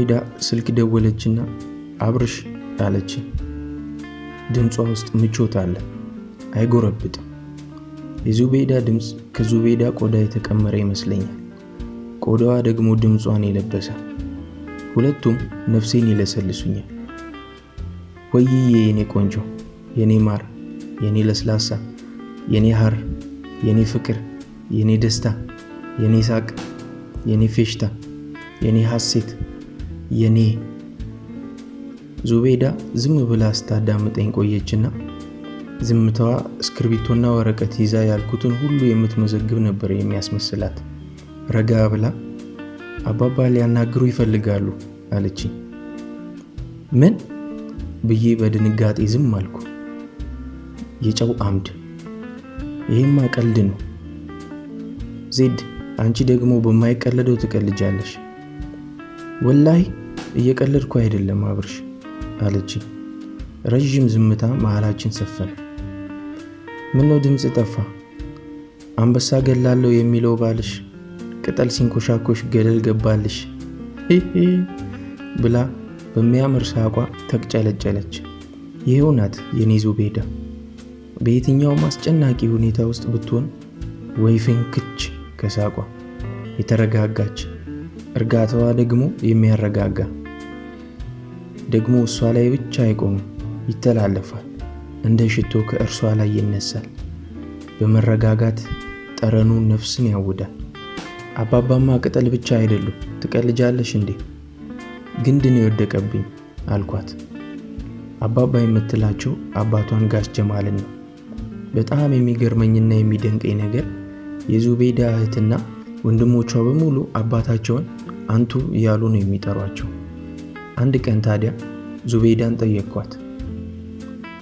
ዙቤዳ ስልክ ደወለችና አብርሽ አለች። ድምጿ ውስጥ ምቾት አለ፣ አይጎረብጥም። የዙቤዳ ድምጽ ከዙቤዳ ቆዳ የተቀመረ ይመስለኛል። ቆዳዋ ደግሞ ድምጿን የለበሰ። ሁለቱም ነፍሴን ይለሰልሱኛል። ወይዬ የኔ ቆንጆ፣ የኔ ማር፣ የኔ ለስላሳ፣ የኔ ሐር፣ የኔ ፍቅር፣ የኔ ደስታ፣ የኔ ሳቅ፣ የኔ ፌሽታ፣ የኔ ሐሴት፣ የኔ። ዙቤዳ ዝም ብላ ስታዳምጠኝ ቆየችና ዝምታዋ እስክርቢቶና ወረቀት ይዛ ያልኩትን ሁሉ የምትመዘግብ ነበር የሚያስመስላት። ረጋ ብላ አባባ ሊያናግሩ ይፈልጋሉ አለችኝ። ምን ብዬ በድንጋጤ ዝም አልኩ። የጨው አምድ፣ ይሄማ ቀልድ ነው። ዜድ አንቺ ደግሞ በማይቀለደው ትቀልጃለሽ። ወላሂ እየቀለድኩ አይደለም አብርሽ አለችኝ። ረጅም ዝምታ መሃላችን ሰፈነ። ምነው ድምጽ ጠፋ? አንበሳ ገላለሁ የሚለው ባልሽ ቅጠል ሲንኮሻኮሽ ገደል ገባልሽ ብላ በሚያምር ሳቋ ተቅጨለጨለች። ይሄው ናት የኔ ዙቤዳ። በየትኛውም አስጨናቂ ሁኔታ ውስጥ ብትሆን ወይ ፍንክች ከሳቋ የተረጋጋች፣ እርጋታዋ ደግሞ የሚያረጋጋ። ደግሞ እሷ ላይ ብቻ አይቆምም፣ ይተላለፋል። እንደ ሽቶ ከእርሷ ላይ ይነሳል። በመረጋጋት ጠረኑ ነፍስን ያውዳል። አባባማ ቅጠል ብቻ አይደሉም። ትቀልጃለሽ እንዴ? ግንድ ነው የወደቀብኝ አልኳት። አባባ የምትላቸው አባቷን ጋሽ ጀማልን ነው። በጣም የሚገርመኝና የሚደንቀኝ ነገር የዙቤዳ እህትና ወንድሞቿ በሙሉ አባታቸውን አንቱ እያሉ ነው የሚጠሯቸው። አንድ ቀን ታዲያ ዙቤዳን ጠየቅኳት።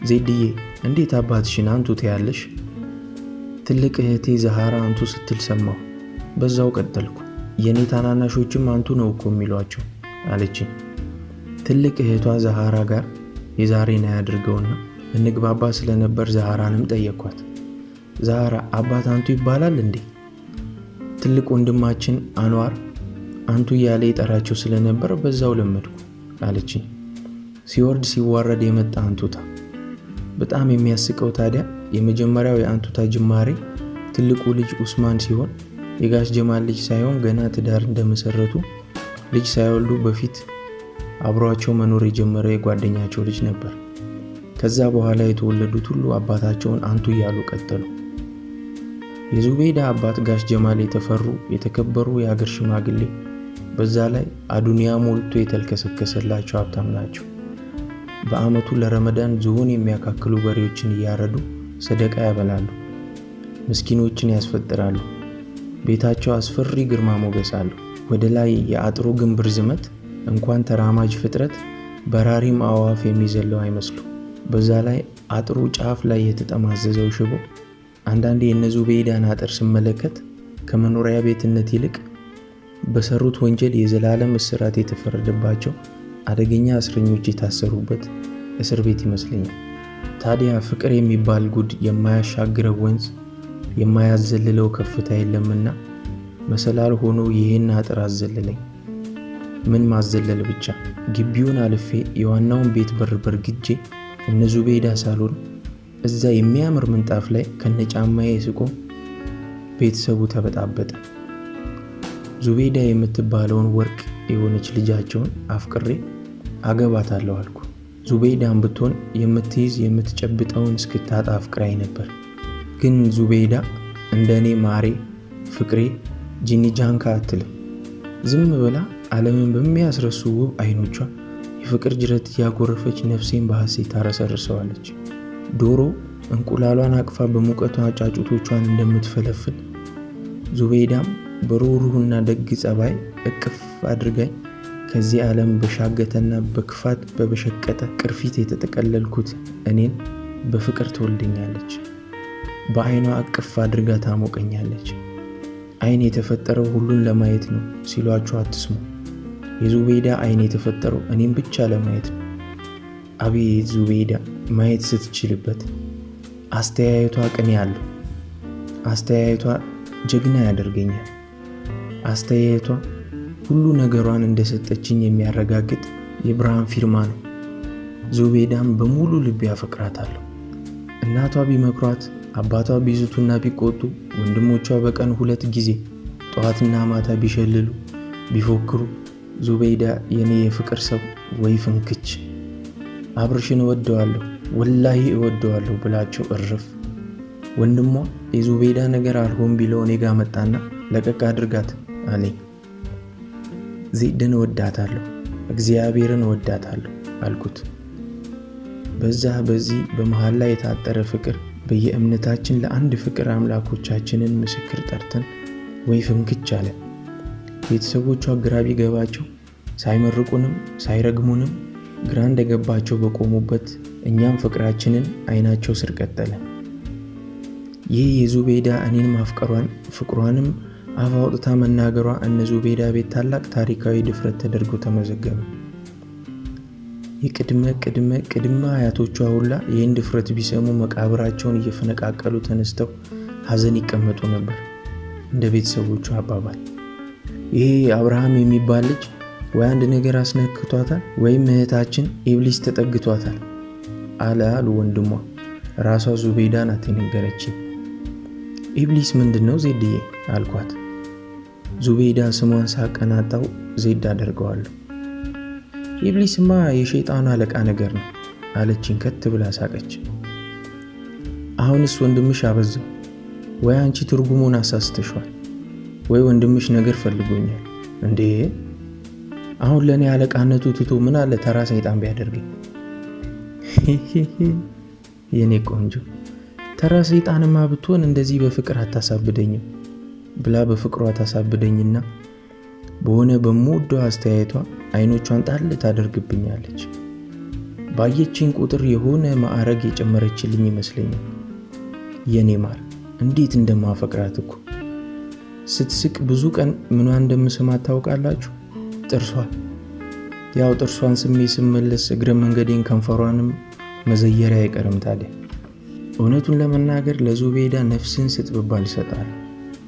ዜድዬ እንዴት አባትሽን አንቱ ትያለሽ? ትልቅ እህቴ ዛሃራ አንቱ ስትል ሰማሁ። በዛው ቀጠልኩ። የኔ ታናናሾችም አንቱ ነው እኮ የሚሏቸው አለችኝ። ትልቅ እህቷ ዛሃራ ጋር የዛሬን ያድርገውና እንግባባ ስለነበር ዛሃራንም ጠየቅኳት። ዛሃራ አባት አንቱ ይባላል እንዴ? ትልቅ ወንድማችን አንዋር አንቱ እያለ የጠራቸው ስለነበር በዛው ለመድኩ አለችኝ። ሲወርድ ሲዋረድ የመጣ አንቱታ። በጣም የሚያስቀው ታዲያ የመጀመሪያው የአንቱታ ጅማሬ ትልቁ ልጅ ኡስማን ሲሆን የጋሽ ጀማል ልጅ ሳይሆን ገና ትዳር እንደመሰረቱ ልጅ ሳይወልዱ በፊት አብሯቸው መኖር የጀመረ የጓደኛቸው ልጅ ነበር። ከዛ በኋላ የተወለዱት ሁሉ አባታቸውን አንቱ እያሉ ቀጠሉ። የዙቤዳ አባት ጋሽ ጀማል የተፈሩ የተከበሩ የሀገር ሽማግሌ፣ በዛ ላይ አዱንያ ሞልቶ የተልከሰከሰላቸው ሀብታም ናቸው። በአመቱ ለረመዳን ዝሆን የሚያካክሉ በሬዎችን እያረዱ ሰደቃ ያበላሉ፣ ምስኪኖችን ያስፈጥራሉ። ቤታቸው አስፈሪ ግርማ ሞገስ አለው። ወደ ላይ የአጥሩ ግንብ ርዝመት እንኳን ተራማጅ ፍጥረት በራሪም አዋፍ የሚዘለው አይመስሉ። በዛ ላይ አጥሩ ጫፍ ላይ የተጠማዘዘው ሽቦ አንዳንዴ የዙቤዳን አጥር ስመለከት ከመኖሪያ ቤትነት ይልቅ በሰሩት ወንጀል የዘላለም እስራት የተፈረደባቸው አደገኛ እስረኞች የታሰሩበት እስር ቤት ይመስለኛል። ታዲያ ፍቅር የሚባል ጉድ የማያሻግረው ወንዝ የማያዘልለው ከፍታ የለምና መሰላል ሆኖ ይሄን አጥር አዘለለኝ። ምን ማዘለል ብቻ! ግቢውን አልፌ የዋናውን ቤት በር በርግጄ ዙቤዳ ሳሎን እዛ የሚያምር ምንጣፍ ላይ ከነጫማዬ ስቆም ቤተሰቡ ተበጣበጠ። ዙቤዳ የምትባለውን ወርቅ የሆነች ልጃቸውን አፍቅሬ አገባታለሁ አልኩ። ዙቤዳን ብትሆን የምትይዝ የምትጨብጠውን እስክታጣ አፍቅራይ ነበር። ግን ዙቤዳ እንደኔ ማሬ፣ ፍቅሬ፣ ጂኒጃንካ አትልም። ዝም ብላ ዓለምን በሚያስረሱ ውብ አይኖቿ የፍቅር ጅረት ያጎረፈች ነፍሴን በሐሴት ታረሰርሰዋለች። ዶሮ እንቁላሏን አቅፋ በሙቀቷ ጫጩቶቿን እንደምትፈለፍል ዙቤዳም በሩህሩህና ደግ ጸባይ እቅፍ አድርጋኝ ከዚህ ዓለም በሻገተና በክፋት በበሸቀጠ ቅርፊት የተጠቀለልኩት እኔን በፍቅር ትወልደኛለች። በአይኗ እቅፍ አድርጋ ታሞቀኛለች። አይን የተፈጠረው ሁሉን ለማየት ነው ሲሏቸው አትስሙ። የዙቤዳ አይን የተፈጠረው እኔም ብቻ ለማየት ነው። አቤት ዙቤዳ ማየት ስትችልበት! አስተያየቷ ቅኔ አለው። አስተያየቷ ጀግና ያደርገኛል። አስተያየቷ ሁሉ ነገሯን እንደሰጠችኝ የሚያረጋግጥ የብርሃን ፊርማ ነው። ዙቤዳን በሙሉ ልቤ ያፈቅራታለሁ። እናቷ ቢመክሯት፣ አባቷ ቢዝቱና ቢቆጡ፣ ወንድሞቿ በቀን 2 ጊዜ ጠዋትና ማታ ቢሸልሉ ቢፎክሩ፣ ዙቤዳ የኔ የፍቅር ሰው ወይ ፍንክች፣ አብርሽን እወደዋለሁ ወላሂ እወደዋለሁ ብላቸው እርፍ። ወንድሟ የዙቤዳ ነገር አልሆን ቢለው እኔ ጋር መጣና ለቀቅ አድርጋት አለኝ። ዜድን እወዳታለሁ፣ እግዚአብሔርን እወዳታለሁ አልኩት። በዚህ በመሃል ላይ የታጠረ ፍቅር በየእምነታችን ለአንድ ፍቅር አምላኮቻችንን ምስክር ጠርተን ወይ ፍንክች አለ። ቤተሰቦቿ ግራ ቢገባቸው ሳይመርቁንም ሳይረግሙንም ግራ እንደገባቸው በቆሙበት እኛም ፍቅራችንን አይናቸው ስር ቀጠለ። ይህ የዙቤዳ እኔን ማፍቀሯን ፍቅሯንም አፍ አውጥታ መናገሯ እነ ዙቤዳ ቤት ታላቅ ታሪካዊ ድፍረት ተደርጎ ተመዘገበ። የቅድመ አያቶቿ ሁላ ይህን ድፍረት ቢሰሙ መቃብራቸውን እየፈነቃቀሉ ተነስተው ሐዘን ይቀመጡ ነበር። እንደ ቤተሰቦቿ አባባል ይሄ አብርሃም የሚባል ልጅ ወይ አንድ ነገር አስነክቷታል ወይም እህታችን ኢብሊስ ተጠግቷታል አሉ ወንድሟ። ራሷ ዙቤዳ ናት የነገረችኝ። ኢብሊስ ምንድነው ዜድዬ አልኳት። ዙቤዳ ስሟን ሳቀናጣው ዜድ አደርገዋለሁ። ኢብሊስማ የሸይጣኑ አለቃ ነገር ነው አለችኝ ከት ብላ ሳቀች። አሁንስ ወንድምሽ አበዛው፣ ወይ አንቺ ትርጉሙን አሳስተሻል፣ ወይ ወንድምሽ ነገር ፈልጎኛል እንዴ? አሁን ለኔ አለቃነቱ ትቶ ምን አለ ተራ ሰይጣን ቢያደርገኝ? የኔ ቆንጆ ተራ ሰይጣንማ ብትሆን እንደዚህ በፍቅር አታሳብደኝም ብላ በፍቅሯ ታሳብደኝና በሆነ በምወደው አስተያየቷ አይኖቿን ጣል ታደርግብኛለች። ባየችኝ ቁጥር የሆነ ማዕረግ የጨመረችልኝ ይመስለኛል። የኔ ማር እንዴት እንደማፈቅራት እኮ። ስትስቅ ብዙ ቀን ምኗን እንደምስማት ታውቃላችሁ? ጥርሷ። ያው ጥርሷን ስመለስ እግረ መንገዴን ከንፈሯንም መዘየሪያ አይቀርም። ታዲያ እውነቱን ለመናገር ለዙቤዳ ነፍስን ስትብባል ይሰጣል፣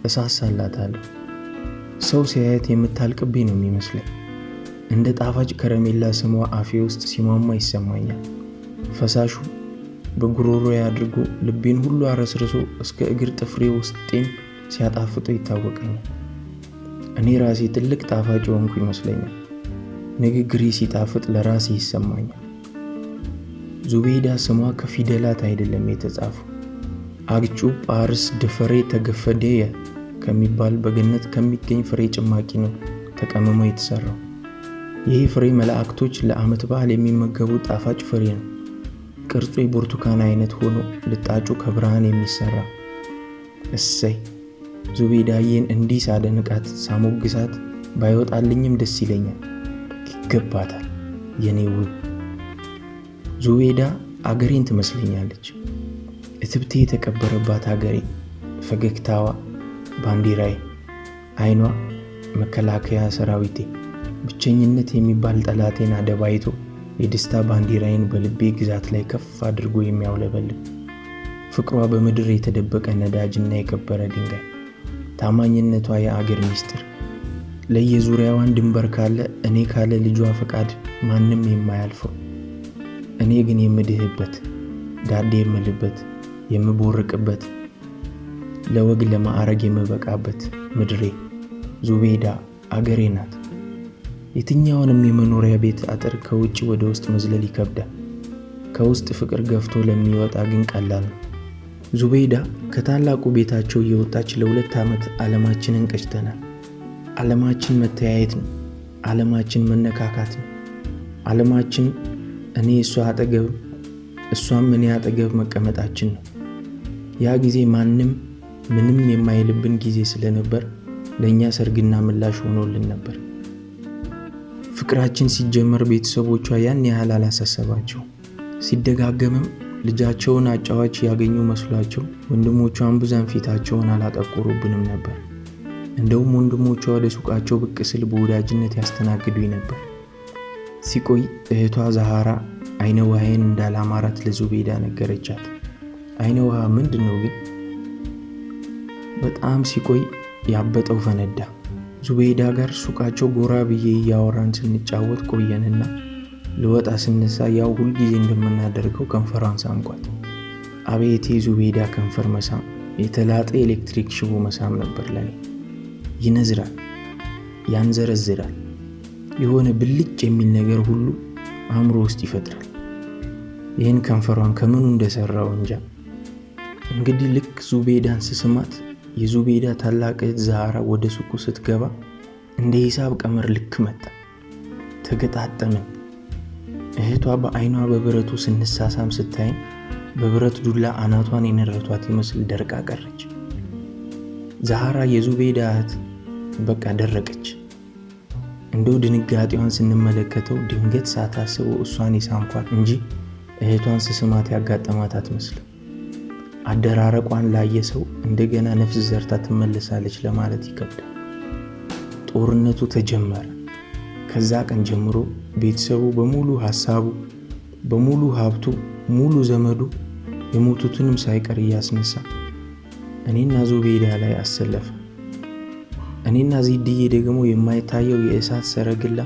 እሳሳላታለሁ። ሰው ሲያየት የምታልቅብኝ ነው የሚመስለኝ። እንደ ጣፋጭ ከረሜላ ስሟ አፌ ውስጥ ሲሟማ ይሰማኛል። ፈሳሹ በጉሮሮዬ አድርጎ ልቤን ሁሉ አረስርሶ እስከ እግር ጥፍሬ ውስጤን ሲያጣፍጦ ይታወቀኛል። እኔ ራሴ ትልቅ ጣፋጭ ሆንኩ ይመስለኛል። ንግግሬ ሲጣፍጥ ለራሴ ይሰማኛል። ዙቤዳ ስሟ ከፊደላት አይደለም የተጻፈው። አግጩ ጳርስ ድፈሬ ተገፈደየ ከሚባል በገነት ከሚገኝ ፍሬ ጭማቂ ነው ተቀምሞ የተሰራው። ይህ ፍሬ መላእክቶች ለዓመት በዓል የሚመገቡ ጣፋጭ ፍሬ ነው። ቅርጹ የብርቱካን አይነት ሆኖ ልጣጩ ከብርሃን የሚሰራ። እሰይ ዙቤዳዬን እንዲህ ሳደንቃት ሳሞግሳት ባይወጣልኝም ደስ ይለኛል። ይገባታል የኔ ውብ ዙቤዳ። አገሬን ትመስለኛለች፣ እትብቴ የተቀበረባት አገሬ። ፈገግታዋ ባንዲራዬ፣ አይኗ መከላከያ ሰራዊቴ። ብቸኝነት የሚባል ጠላቴን አደባይቶ የደስታ ባንዲራዬን በልቤ ግዛት ላይ ከፍ አድርጎ የሚያውለበልብ። ፍቅሯ በምድር የተደበቀ ነዳጅና የከበረ ድንጋይ። ታማኝነቷ የአገር ሚስጥር። ለየዙሪያዋን ድንበር ካለ እኔ ካለ ልጇ ፈቃድ ማንም የማያልፈው። እኔ ግን የምድህበት፣ ዳዴ የምልበት፣ የምቦርቅበት፣ ለወግ ለማዕረግ የምበቃበት ምድሬ ዙቤዳ አገሬ ናት። የትኛውንም የመኖሪያ ቤት አጥር ከውጭ ወደ ውስጥ መዝለል ይከብዳል። ከውስጥ ፍቅር ገፍቶ ለሚወጣ ግን ቀላል ነው። ዙቤዳ ከታላቁ ቤታቸው እየወጣች ለ2 ዓመት ዓለማችንን ቀጭተናል። ዓለማችን መተያየት ነው። ዓለማችን መነካካት ነው። ዓለማችን እኔ እሷ አጠገብ እሷም እኔ አጠገብ መቀመጣችን ነው። ያ ጊዜ ማንም ምንም የማይልብን ጊዜ ስለነበር ለኛ ሰርግና ምላሽ ሆኖልን ነበር። ፍቅራችን ሲጀመር ቤተሰቦቿ ያን ያህል አላሳሰባቸው። ሲደጋገምም ልጃቸውን አጫዋች ያገኙ መስሏቸው ወንድሞቿን ብዛን ፊታቸውን አላጠቆሩብንም ነበር። እንደውም ወንድሞቿ ወደ ሱቃቸው ብቅ ስል በወዳጅነት ያስተናግዱኝ ነበር። ሲቆይ እህቷ ዛሃራ አይነ ውሃዬን እንዳላማራት ለዙቤዳ ነገረቻት። አይነ ውሃ ምንድነው ግን? በጣም ሲቆይ ያበጠው ፈነዳ። ዙቤይዳ ጋር ሱቃቸው ጎራ ብዬ እያወራን ስንጫወት ቆየንና ልወጣ ስነሳ ያው ሁልጊዜ እንደምናደርገው ከንፈሯን ሳምኳት። አቤት የዙቤይዳ ከንፈር መሳም! የተላጠ ኤሌክትሪክ ሽቦ መሳም ነበር ለኔ። ይነዝራል፣ ያንዘረዝራል፣ የሆነ ብልጭ የሚል ነገር ሁሉ አእምሮ ውስጥ ይፈጥራል። ይህን ከንፈሯን ከምኑ እንደሰራው እንጃ። እንግዲህ ልክ ዙቤይዳን ስስማት የዙቤይዳ ታላቅ እህት ዛህራ ወደ ሱቁ ስትገባ እንደ ሂሳብ ቀመር ልክ መጣ። ተገጣጠምን። እህቷ በአይኗ በብረቱ ስንሳሳም ስታይን በብረት ዱላ አናቷን የነረቷት ይመስል ደርቃ ቀረች። ዛህራ የዙቤይዳ እህት በቃ ደረቀች። እንደው ድንጋጤዋን ስንመለከተው ድንገት ሳታስበው እሷን የሳምኳት እንጂ እህቷን ስስማት ያጋጠማት አትመስልም። አደራረቋን ላየ ሰው እንደገና ነፍስ ዘርታ ትመለሳለች ለማለት ይከብዳል። ጦርነቱ ተጀመረ። ከዛ ቀን ጀምሮ ቤተሰቡ በሙሉ ሐሳቡ፣ በሙሉ ሀብቱ፣ ሙሉ ዘመዱ የሞቱትንም ሳይቀር እያስነሳ እኔና ዙቤይዳ ላይ አሰለፈ። እኔና ዜድዬ ደግሞ የማይታየው የእሳት ሰረግላ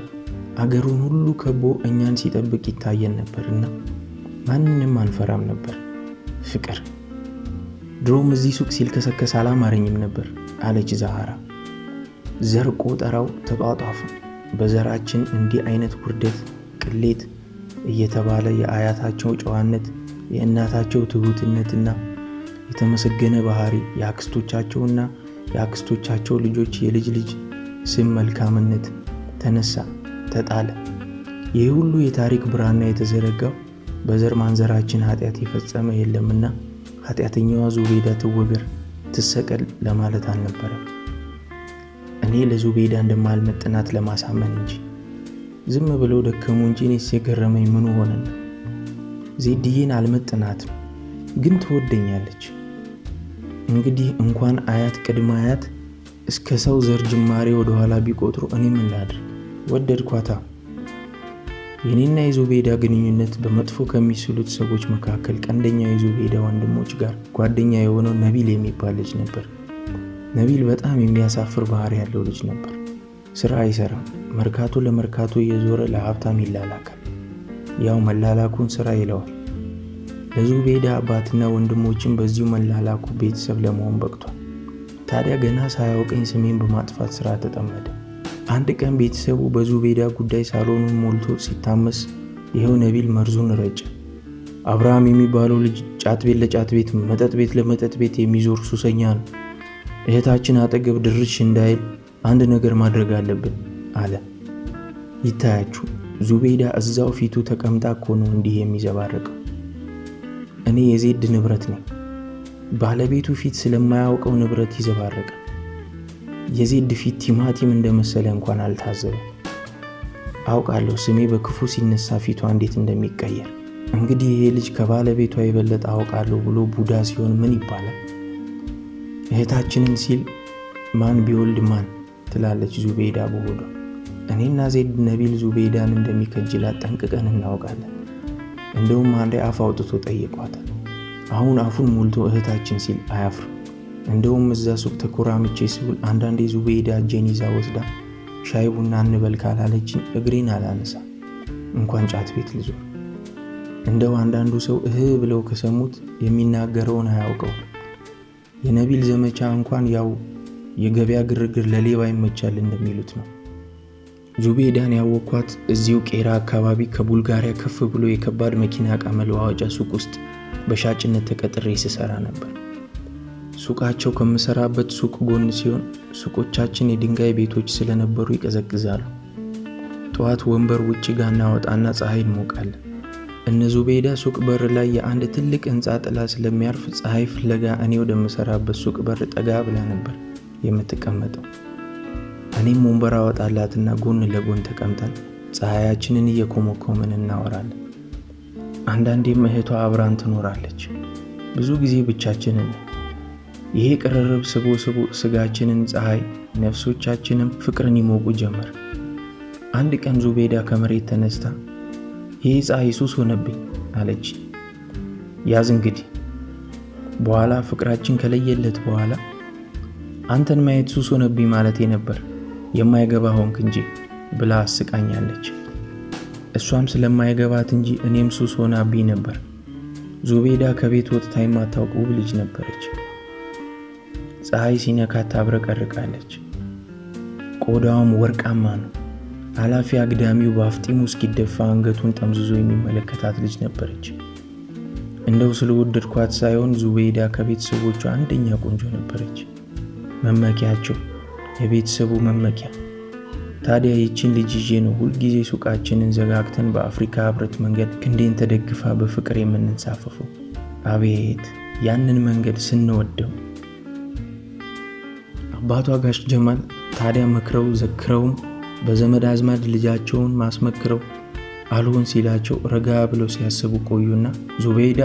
አገሩን ሁሉ ከቦ እኛን ሲጠብቅ ይታየን ነበርና ማንንም አንፈራም ነበር። ፍቅር ድሮም እዚህ ሱቅ ሲልከሰከስ አላማረኝም ነበር አለች ዛህራ። ዘር ቆጠራው ተጧጧፈ። በዘራችን እንዲህ አይነት ውርደት፣ ቅሌት እየተባለ የአያታቸው ጨዋነት፣ የእናታቸው ትሁትነትና የተመሰገነ ባህሪ፣ የአክስቶቻቸውና የአክስቶቻቸው ልጆች የልጅ ልጅ ስም መልካምነት ተነሳ፣ ተጣለ። ይህ ሁሉ የታሪክ ብራና የተዘረጋው በዘር ማንዘራችን ኃጢአት የፈጸመ የለምና ኃጢአተኛዋ ዙቤይዳ ትወገር፣ ትሰቀል ለማለት አልነበረም። እኔ ለዙቤይዳ እንደማልመጥናት ለማሳመን እንጂ። ዝም ብለው ደከሙ እንጂ እኔስ የገረመኝ ምኑ ሆነና ዜድዬን አልመጥናትም፣ ግን ትወደኛለች። እንግዲህ እንኳን አያት ቅድመ አያት እስከ ሰው ዘር ጅማሬ ወደኋላ ቢቆጥሩ እኔ ምን ላድርግ? ወደድኳታ። የኔና የዙቤይዳ ግንኙነት በመጥፎ ከሚስሉት ሰዎች መካከል ቀንደኛ የዙቤይዳ ወንድሞች ጋር ጓደኛ የሆነው ነቢል የሚባል ልጅ ነበር። ነቢል በጣም የሚያሳፍር ባህሪ ያለው ልጅ ነበር። ስራ አይሰራም። መርካቶ ለመርካቶ እየዞረ ለሀብታም ይላላካል። ያው መላላኩን ስራ ይለዋል። ለዙቤይዳ አባትና ወንድሞችን በዚሁ መላላኩ ቤተሰብ ለመሆን በቅቷል። ታዲያ ገና ሳያውቀኝ ስሜን በማጥፋት ስራ ተጠመደ። አንድ ቀን ቤተሰቡ በዙቤይዳ ጉዳይ ሳሎኑን ሞልቶ ሲታመስ ይኸው ነቢል መርዙን ረጨ። አብርሃም የሚባለው ልጅ ጫት ቤት ለጫት ቤት፣ መጠጥ ቤት ለመጠጥ ቤት የሚዞር ሱሰኛ ነው። እህታችን አጠገብ ድርሽ እንዳይል አንድ ነገር ማድረግ አለብን አለ። ይታያችሁ ዙቤይዳ እዛው ፊቱ ተቀምጣ እኮ ነው እንዲህ የሚዘባረቀው። እኔ የዜድ ንብረት ነኝ። ባለቤቱ ፊት ስለማያውቀው ንብረት ይዘባረቃል። የዜድ ፊት ቲማቲም እንደመሰለ እንኳን አልታዘበ። አውቃለሁ ስሜ በክፉ ሲነሳ ፊቷ እንዴት እንደሚቀየር። እንግዲህ ይሄ ልጅ ከባለቤቷ የበለጠ አውቃለሁ ብሎ ቡዳ ሲሆን ምን ይባላል? እህታችንን ሲል ማን ቢወልድ ማን ትላለች ዙቤይዳ በሆዷ። እኔና ዜድ ነቢል ዙቤይዳን እንደሚከጅላት ጠንቅቀን እናውቃለን። እንደውም አንዴ አፍ አውጥቶ ጠይቋታል። አሁን አፉን ሞልቶ እህታችን ሲል አያፍርም። እንደውም እዛ ሱቅ ተኮራምቼ ስውል አንዳንዴ ዙቤይዳ እጄን ይዛ ወስዳ ሻይ ቡና እንበል ካላለችኝ እግሬን አላነሳ እንኳን ጫት ቤት ልዞር። እንደው አንዳንዱ ሰው ብለው ከሰሙት የሚናገረውን አያውቀው። የነቢል ዘመቻ እንኳን ያው የገበያ ግርግር ለሌባ ይመቻል እንደሚሉት ነው። ዙቤይዳን ያወኳት እዚሁ ቄራ አካባቢ ከቡልጋሪያ ከፍ ብሎ የከባድ መኪና ዕቃ መለዋወጫ ሱቅ ውስጥ በሻጭነት ተቀጥሬ ስሰራ ነበር። ሱቃቸው ከምሰራበት ሱቅ ጎን ሲሆን ሱቆቻችን የድንጋይ ቤቶች ስለነበሩ ይቀዘቅዛሉ። ጠዋት ወንበር ውጭ ጋር እናወጣና ፀሐይ እንሞቃለን። እነ ዙቤይዳ ሱቅ በር ላይ የአንድ ትልቅ ህንፃ ጥላ ስለሚያርፍ ፀሐይ ፍለጋ እኔ ወደምሰራበት ሱቅ በር ጠጋ ብላ ነበር የምትቀመጠው። እኔም ወንበር አወጣላትና ጎን ለጎን ተቀምጠን ፀሐያችንን እየኮመኮምን እናወራለን። አንዳንዴም እህቷ አብራን ትኖራለች። ብዙ ጊዜ ብቻችንን። ይሄ ቅርርብ ስቦ ስጋችንን ፀሐይ፣ ነፍሶቻችንም ፍቅርን ይሞቁ ጀመር። አንድ ቀን ዙቤይዳ ከመሬት ተነስታ ይሄ ፀሐይ ሱስ ሆነብኝ አለች። ያዝ እንግዲህ በኋላ ፍቅራችን ከለየለት በኋላ አንተን ማየት ሱስ ሆነብኝ ማለቴ ነበር የማይገባ ሆንክ እንጂ ብላ አስቃኛለች። እሷም ስለማይገባት እንጂ እኔም ሱስ ሆናብኝ ነበር። ዙቤዳ ከቤት ወጥታ የማታውቅ ውብ ልጅ ነበረች። ፀሐይ ሲነካት ታብረቀርቃለች። ቆዳዋም ወርቃማ ነው። አላፊ አግዳሚው በአፍጢሙ እስኪደፋ አንገቱን ጠምዝዞ የሚመለከታት ልጅ ነበረች። እንደው ስለወደድኳት ሳይሆን ዙቤዳ ከቤተሰቦቿ አንደኛ ቆንጆ ነበረች። መመኪያቸው፣ የቤተሰቡ መመኪያ። ታዲያ ይችን ልጅ ይዤ ነው ሁልጊዜ ሱቃችንን ዘጋግተን በአፍሪካ ህብረት መንገድ ክንዴን ተደግፋ በፍቅር የምንንሳፈፈው። አቤት ያንን መንገድ ስንወደው! አባቷ ጋሽ ጀማል ታዲያ መክረው ዘክረውም በዘመድ አዝማድ ልጃቸውን ማስመክረው አልሆን ሲላቸው ረጋ ብለው ሲያስቡ ቆዩና ዙቤዳ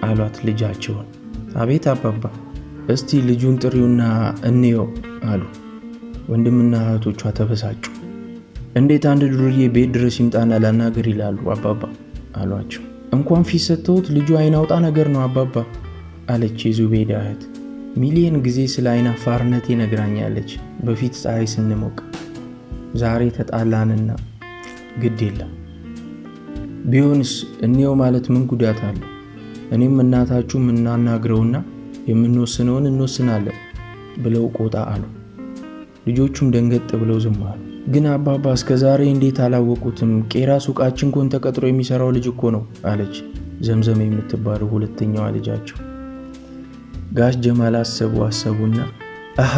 አሏት ልጃቸውን። አቤት አባባ፣ እስቲ ልጁን ጥሪውና እንየው አሉ። ወንድምና እህቶቿ ተበሳጩ። እንዴት አንድ ዱርዬ ቤት ድረስ ይምጣና ላናገር ይላሉ አባባ አሏቸው። እንኳን ፊት ሰጥተውት ልጁ አይን አውጣ ነገር ነው አባባ አለች የዙቤዳ እህት። ሚሊየን ጊዜ ስለ አይን አፋርነቴ ነግራኛለች በፊት ፀሐይ ስንሞቅ። ዛሬ ተጣላንና ግድ የለም ቢሆንስ እንየው ማለት ምን ጉዳት አለው? እኔም እናታችሁ እናናግረውና የምንወስነውን እንወስናለን ብለው ቆጣ አሉ። ልጆቹም ደንገጥ ብለው ዝም አሉ። ግን አባባ እስከ ዛሬ እንዴት አላወቁትም? ቄራ ሱቃችን ኮን ተቀጥሮ የሚሰራው ልጅ እኮ ነው አለች ዘምዘም የምትባለው ሁለተኛዋ ልጃቸው። ጋሽ ጀማል አሰቡና አሃ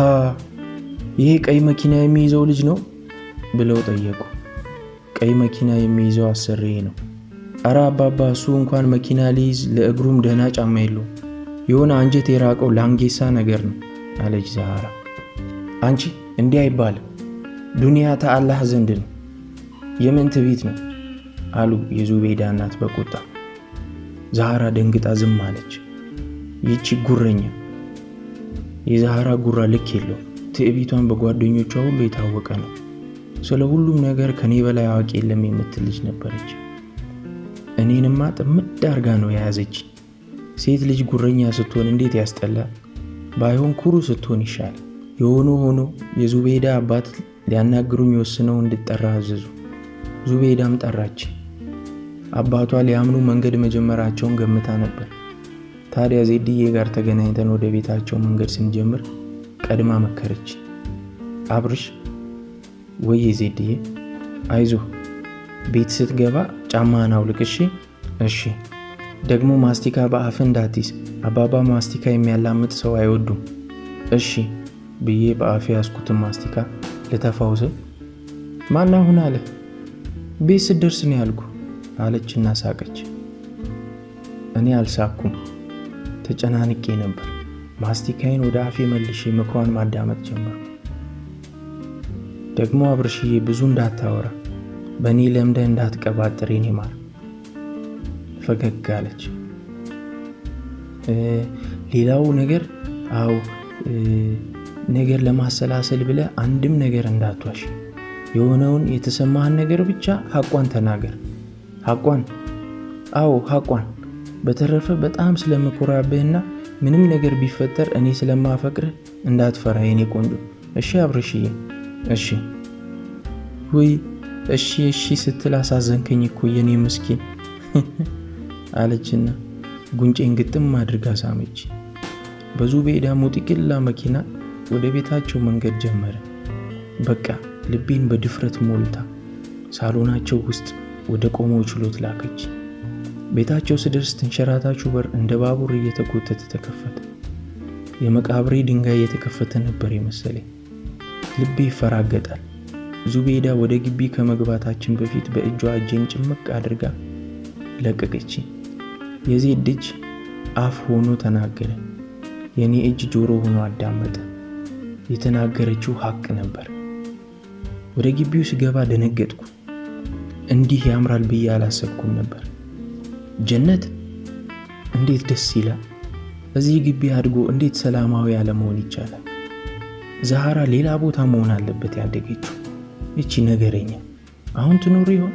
ይሄ ቀይ መኪና የሚይዘው ልጅ ነው ብለው ጠየቁ። ቀይ መኪና የሚይዘው አሰሪዬ ነው። አረ አባባ እሱ እንኳን መኪና ሊይዝ ለእግሩም ደህና ጫማ የለውም፣ የሆነ አንጀት የራቀው ላንጌሳ ነገር ነው አለች ዛሃራ። አንቺ እንዲህ አይባልም፣ ዱንያ ተአላህ ዘንድ ነው፣ የምን ትዕቢት ነው አሉ የዙቤዳ እናት በቁጣ። ዛሃራ ደንግጣ ዝም አለች። ይቺ ጉረኛ! የዛሃራ ጉራ ልክ የለው። ትዕቢቷን በጓደኞቿ ሁሉ የታወቀ ነው። ስለ ሁሉም ነገር ከኔ በላይ አዋቂ የለም የምትል ልጅ ነበረች። እኔንማ ጥምድ አርጋ ነው የያዘች። ሴት ልጅ ጉረኛ ስትሆን እንዴት ያስጠላል! ባይሆን ኩሩ ስትሆን ይሻላል። የሆነ ሆኖ የዙቤዳ አባት ሊያናግሩኝ ወስነው እንድጠራ አዘዙ። ዙቤዳም ጠራች። አባቷ ሊያምኑ መንገድ መጀመራቸውን ገምታ ነበር። ታዲያ ዜድዬ ጋር ተገናኝተን ወደ ቤታቸው መንገድ ስንጀምር ቀድማ መከረች። አብርሽ ወይ ዜድዬ አይዞህ፣ ቤት ስትገባ ጫማህን አውልቅ እሺ። ደግሞ ማስቲካ በአፍ እንዳትይዝ፣ አባባ ማስቲካ የሚያላምጥ ሰው አይወዱም እሺ ብዬ በአፌ ያስኩትን ማስቲካ ልተፋው ስል ማን አሁን አለ? ቤት ስትደርስ ነው ያልኩ አለችና ሳቀች። እኔ አልሳኩም፣ ተጨናንቄ ነበር። ማስቲካዬን ወደ አፌ መልሼ ምክሯን ማዳመጥ ጀመርኩ። ደግሞ አብርሽዬ ብዙ እንዳታወራ፣ በእኔ ለምደህ እንዳትቀባጥር የኔ ማር። ፈገግ አለች። ሌላው ነገር ነገር ለማሰላሰል ብለህ አንድም ነገር እንዳትዋሽ፣ የሆነውን የተሰማህን ነገር ብቻ ሐቋን ተናገር። ሐቋን? ሐቋን። በተረፈ በጣም ስለምኮራብህና ምንም ነገር ቢፈጠር እኔ ስለማፈቅርህ እንዳትፈራ የኔ ቆንጆ እሺ አብርሽዬ? እሺ። ወይ እሺ ስትል አሳዘንከኝ እኮ የኔ ምስኪን አለችና ጉንጬን ግጥም አድርጋ ሳመች። በዙቤዳ ሙጢቅላ መኪና ወደ ቤታቸው መንገድ ጀመረ። በቃ ልቤን በድፍረት ሞልታ ሳሎናቸው ውስጥ ወደ ቆመው ችሎት ላከች። ቤታቸው ስደርስ ተንሸራታችሁ በር እንደ ባቡር እየተጎተተ ተከፈተ። የመቃብሬ ድንጋይ እየተከፈተ ነበር የመሰለኝ። ልቤ ይፈራገጣል። ዙቤዳ ወደ ግቢ ከመግባታችን በፊት በእጇ እጄን ጭምቅ አድርጋ ለቀቀች። የዜድ እጅ አፍ ሆኖ ተናገረ። የኔ እጅ ጆሮ ሆኖ አዳመጠ። የተናገረችው ሐቅ ነበር። ወደ ግቢው ስገባ ደነገጥኩ። እንዲህ ያምራል ብዬ አላሰብኩም ነበር። ጀነት እንዴት ደስ ይላል! እዚህ ግቢ አድጎ እንዴት ሰላማዊ አለመሆን ይቻላል? ዛሃራ ሌላ ቦታ መሆን አለበት ያደገችው። እቺ ነገረኛ አሁን ትኖር ይሆን?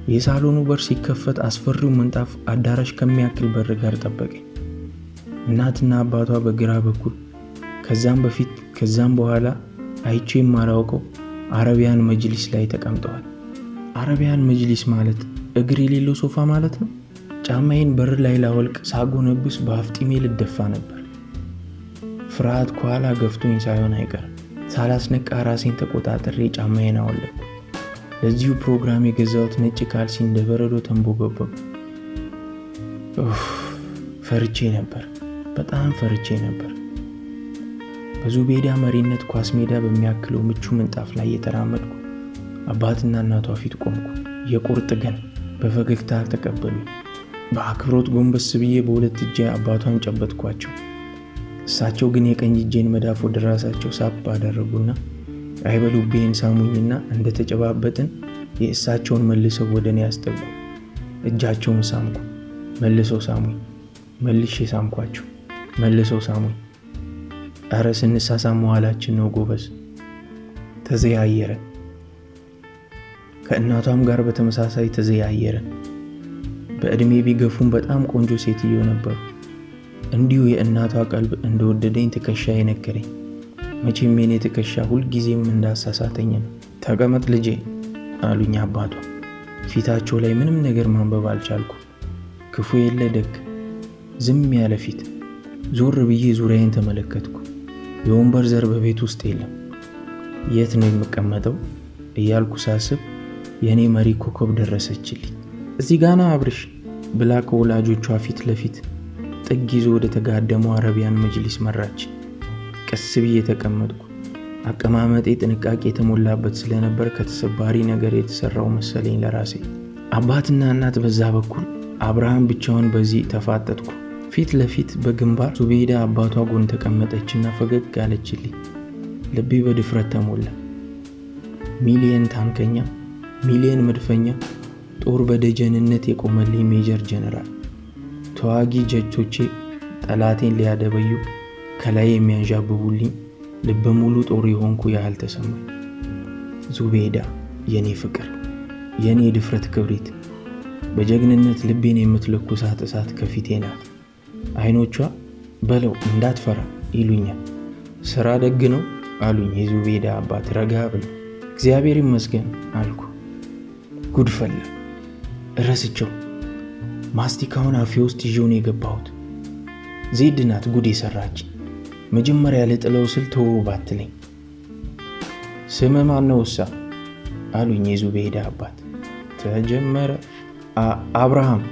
የሳሎኑ በር ሲከፈት አስፈሪው ምንጣፍ አዳራሽ ከሚያክል በር ጋር ጠበቀኝ። እናትና አባቷ በግራ በኩል፣ ከዛም በፊት ከዛም በኋላ አይቼ የማላውቀው አረቢያን መጅሊስ ላይ ተቀምጠዋል። አረቢያን መጅሊስ ማለት እግር የሌለው ሶፋ ማለት ነው። ጫማዬን በር ላይ ላወልቅ ሳጎነብስ በአፍጢሜ ልደፋ ነበር። ፍርሃት ከኋላ ገፍቶኝ ሳይሆን አይቀርም። ሳላስነቃ ራሴን ተቆጣጥሬ ጫማዬን አወለቅኩ። ለዚሁ ፕሮግራም የገዛሁት ነጭ ካልሲ እንደ በረዶ ተንቦገቦገ። ፈርቼ ነበር፣ በጣም ፈርቼ ነበር። በዙቤዳ መሪነት ኳስ ሜዳ በሚያክለው ምቹ ምንጣፍ ላይ የተራመድኩ አባትና እናቷ ፊት ቆምኩ። የቁርጥ ቀን በፈገግታ ተቀበሉ። በአክብሮት ጎንበስ ብዬ በሁለት እጄ አባቷን ጨበጥኳቸው። እሳቸው ግን የቀኝ እጄን መዳፍ ወደ ራሳቸው ሳብ አደረጉና አይበሉቤን ሳሙኝና እንደተጨባበጥን የእሳቸውን መልሰው ወደ እኔ ያስጠጉ። እጃቸውን ሳምኩ፣ መልሰው ሳሙኝ። መልሼ ሳምኳቸው፣ መልሰው ሳሙኝ። ኧረ ስንሳሳም መዋላችን ነው ጎበዝ። ተዘያየረን። ከእናቷም ጋር በተመሳሳይ ተዘያየረን። በዕድሜ ቢገፉም በጣም ቆንጆ ሴትዮ ነበሩ። እንዲሁ የእናቷ ቀልብ እንደወደደኝ ትከሻዬ ነገረኝ። መቼም የኔ ትከሻ ሁልጊዜም እንዳሳሳተኝ ነው። ተቀመጥ ልጄ አሉኝ አባቷ። ፊታቸው ላይ ምንም ነገር ማንበብ አልቻልኩ። ክፉ የለ ደግ፣ ዝም ያለ ፊት። ዞር ብዬ ዙሪያዬን ተመለከትኩ። የወንበር ዘር በቤት ውስጥ የለም። የት ነው የምቀመጠው እያልኩ ሳስብ የኔ መሪ ኮከብ ደረሰችልኝ። እዚህ ጋና አብርሽ ብላ ከወላጆቿ ፊት ለፊት ጥግ ይዞ ወደ ተጋደመው አረቢያን መጅሊስ መራች። ቀስ ብዬ ተቀመጥኩ። አቀማመጤ ጥንቃቄ የተሞላበት ስለነበር ከተሰባሪ ነገር የተሰራው መሰለኝ ለራሴ። አባትና እናት በዛ በኩል፣ አብርሃም ብቻውን በዚህ ተፋጠጥኩ። ፊት ለፊት በግንባር ዙቤዳ አባቷ ጎን ተቀመጠችና ፈገግ አለችልኝ። ልቤ በድፍረት ተሞላ። ሚሊየን ታንከኛ፣ ሚሊየን መድፈኛ፣ ጦር በደጀንነት የቆመልኝ ሜጀር ጀነራል። ተዋጊ ጀቶቼ ጠላቴን ሊያደበዩ ከላይ የሚያንዣብቡልኝ ልበ ሙሉ ጦር የሆንኩ ያህል ተሰማኝ። ዙቤዳ የኔ ፍቅር፣ የኔ ድፍረት ክብሪት፣ በጀግንነት ልቤን የምትለኩሳት እሳት ከፊቴ ናት። አይኖቿ በለው እንዳትፈራ ይሉኛል። ስራ ደግ ነው አሉኝ የዙቤዳ አባት ረጋ ብለው። እግዚአብሔር ይመስገን አልኩ። ጉድፈላ ረስቸው። ማስቲካውን አፌ ውስጥ ይዤው ነው የገባሁት። ዜድ ናት ጉድ የሰራች። መጀመሪያ ልጥለው ስል ተወው ባትለኝ። ስምህ ማን ነው እሳ አሉኝ የዙቤዳ አባት። ተጀመረ። አብርሃም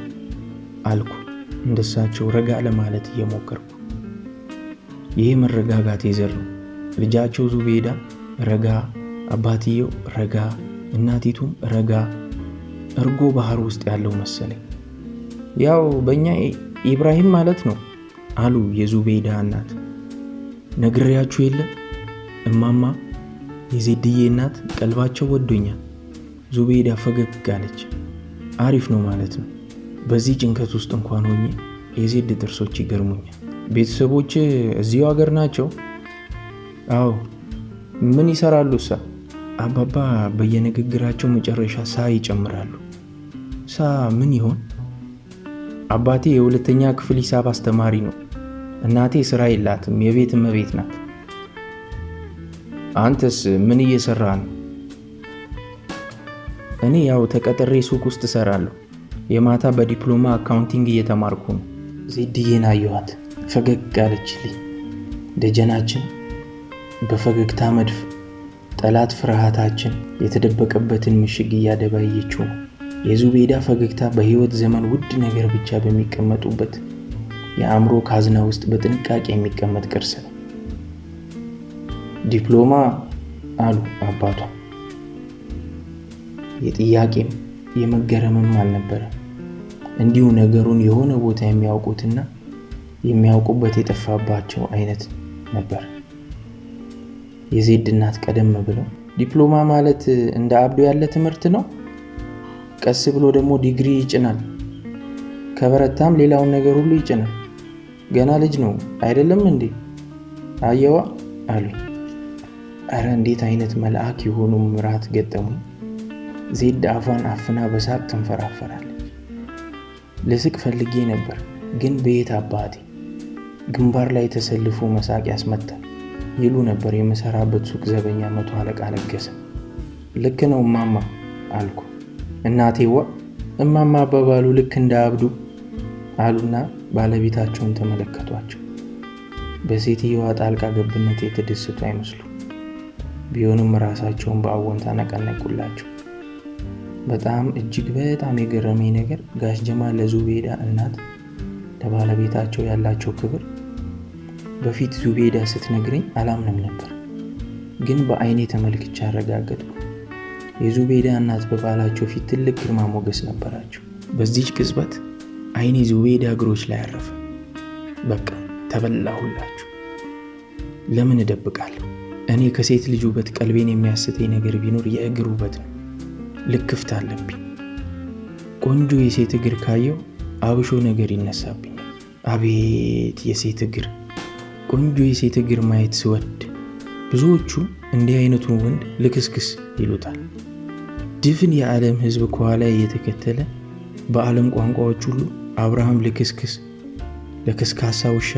አልኩ እንደሳቸው ረጋ ለማለት እየሞከርኩ። ይሄ መረጋጋት የዘር ነው። ልጃቸው ዙቤዳ ረጋ፣ አባትየው ረጋ፣ እናቲቱም ረጋ። እርጎ ባህር ውስጥ ያለው መሰለኝ። ያው በእኛ ኢብራሂም ማለት ነው አሉ የዙቤዳ እናት። ነግሬያችሁ የለ እማማ፣ የዜድዬ እናት ቀልባቸው ወዶኛል። ዙቤዳ ፈገግ አለች። አሪፍ ነው ማለት ነው። በዚህ ጭንቀት ውስጥ እንኳን ሆኜ የዜድ ጥርሶች ይገርሙኛል። ቤተሰቦች እዚሁ ሀገር ናቸው? አዎ። ምን ይሰራሉ እሳ? አባባ በየንግግራቸው መጨረሻ ሳ ይጨምራሉ። ሳ ምን ይሆን? አባቴ የሁለተኛ ክፍል ሂሳብ አስተማሪ ነው። እናቴ ስራ የላትም፣ የቤት እመቤት ናት። አንተስ ምን እየሰራ ነው? እኔ ያው ተቀጥሬ ሱቅ ውስጥ እሰራለሁ። የማታ በዲፕሎማ አካውንቲንግ እየተማርኩ ነው። ዜድዬን አየኋት፣ ፈገግ አለችልኝ። ደጀናችን በፈገግታ መድፍ ጠላት ፍርሃታችን የተደበቀበትን ምሽግ እያደባየችው ነው። የዙቤዳ ፈገግታ በህይወት ዘመን ውድ ነገር ብቻ በሚቀመጡበት የአእምሮ ካዝና ውስጥ በጥንቃቄ የሚቀመጥ ቅርስ ነው። ዲፕሎማ አሉ አባቷ። የጥያቄም የመገረምም አልነበረ። እንዲሁ ነገሩን የሆነ ቦታ የሚያውቁትና የሚያውቁበት የጠፋባቸው አይነት ነበር። የዜድ እናት ቀደም ብለው ዲፕሎማ ማለት እንደ አብዶ ያለ ትምህርት ነው፣ ቀስ ብሎ ደግሞ ዲግሪ ይጭናል፣ ከበረታም ሌላውን ነገር ሁሉ ይጭናል። ገና ልጅ ነው አይደለም እንዴ? አየዋ አሉኝ። አረ እንዴት አይነት መልአክ የሆኑ ምራት ገጠሙኝ። ዜድ አፏን አፍና በሳቅ ትንፈራፈራለች። ልስቅ ፈልጌ ነበር፣ ግን በየት አባቴ። ግንባር ላይ ተሰልፎ መሳቅ ያስመታል። ይሉ ነበር የምሰራበት ሱቅ ዘበኛ 100 አለቃ ለገሰ። ልክ ነው እማማ አልኩ። እናቴዋ እማማ አባባሉ ልክ እንዳብዱ አሉና ባለቤታቸውን ተመለከቷቸው። በሴትየዋ ጣልቃ ገብነት የተደሰቱ አይመስሉ። ቢሆንም ራሳቸውን በአዎንታ ነቀነቁላቸው። እጅግ በጣም የገረመኝ ነገር ጋሽ ጀማል ለዙቤዳ እናት ለባለቤታቸው ያላቸው ክብር በፊት ዙቤዳ ስትነግረኝ አላምንም ነበር፣ ግን በአይኔ ተመልክቼ አረጋገጥኩ። የዙቤዳ እናት በባላቸው ፊት ትልቅ ግርማ ሞገስ ነበራቸው። በዚህች ቅጽበት አይኔ ዙቤዳ እግሮች ላይ አረፈ። በቃ ተበላሁላችሁ። ለምን እደብቃለሁ? እኔ ከሴት ልጅ ውበት ቀልቤን የሚያስተኝ ነገር ቢኖር የእግር ውበት ነው። ልክፍት አለብኝ። ቆንጆ የሴት እግር ካየው አብሾ ነገር ይነሳብኛል። አቤት የሴት እግር! ቆንጆ የሴት እግር ማየት ስወድ ብዙዎቹ እንዲህ አይነቱን ወንድ ልክስክስ ይሉታል። ድፍን የዓለም ሕዝብ ከኋላ እየተከተለ በዓለም ቋንቋዎች ሁሉ አብርሃም ልክስክስ፣ ለከስካሳ ውሻ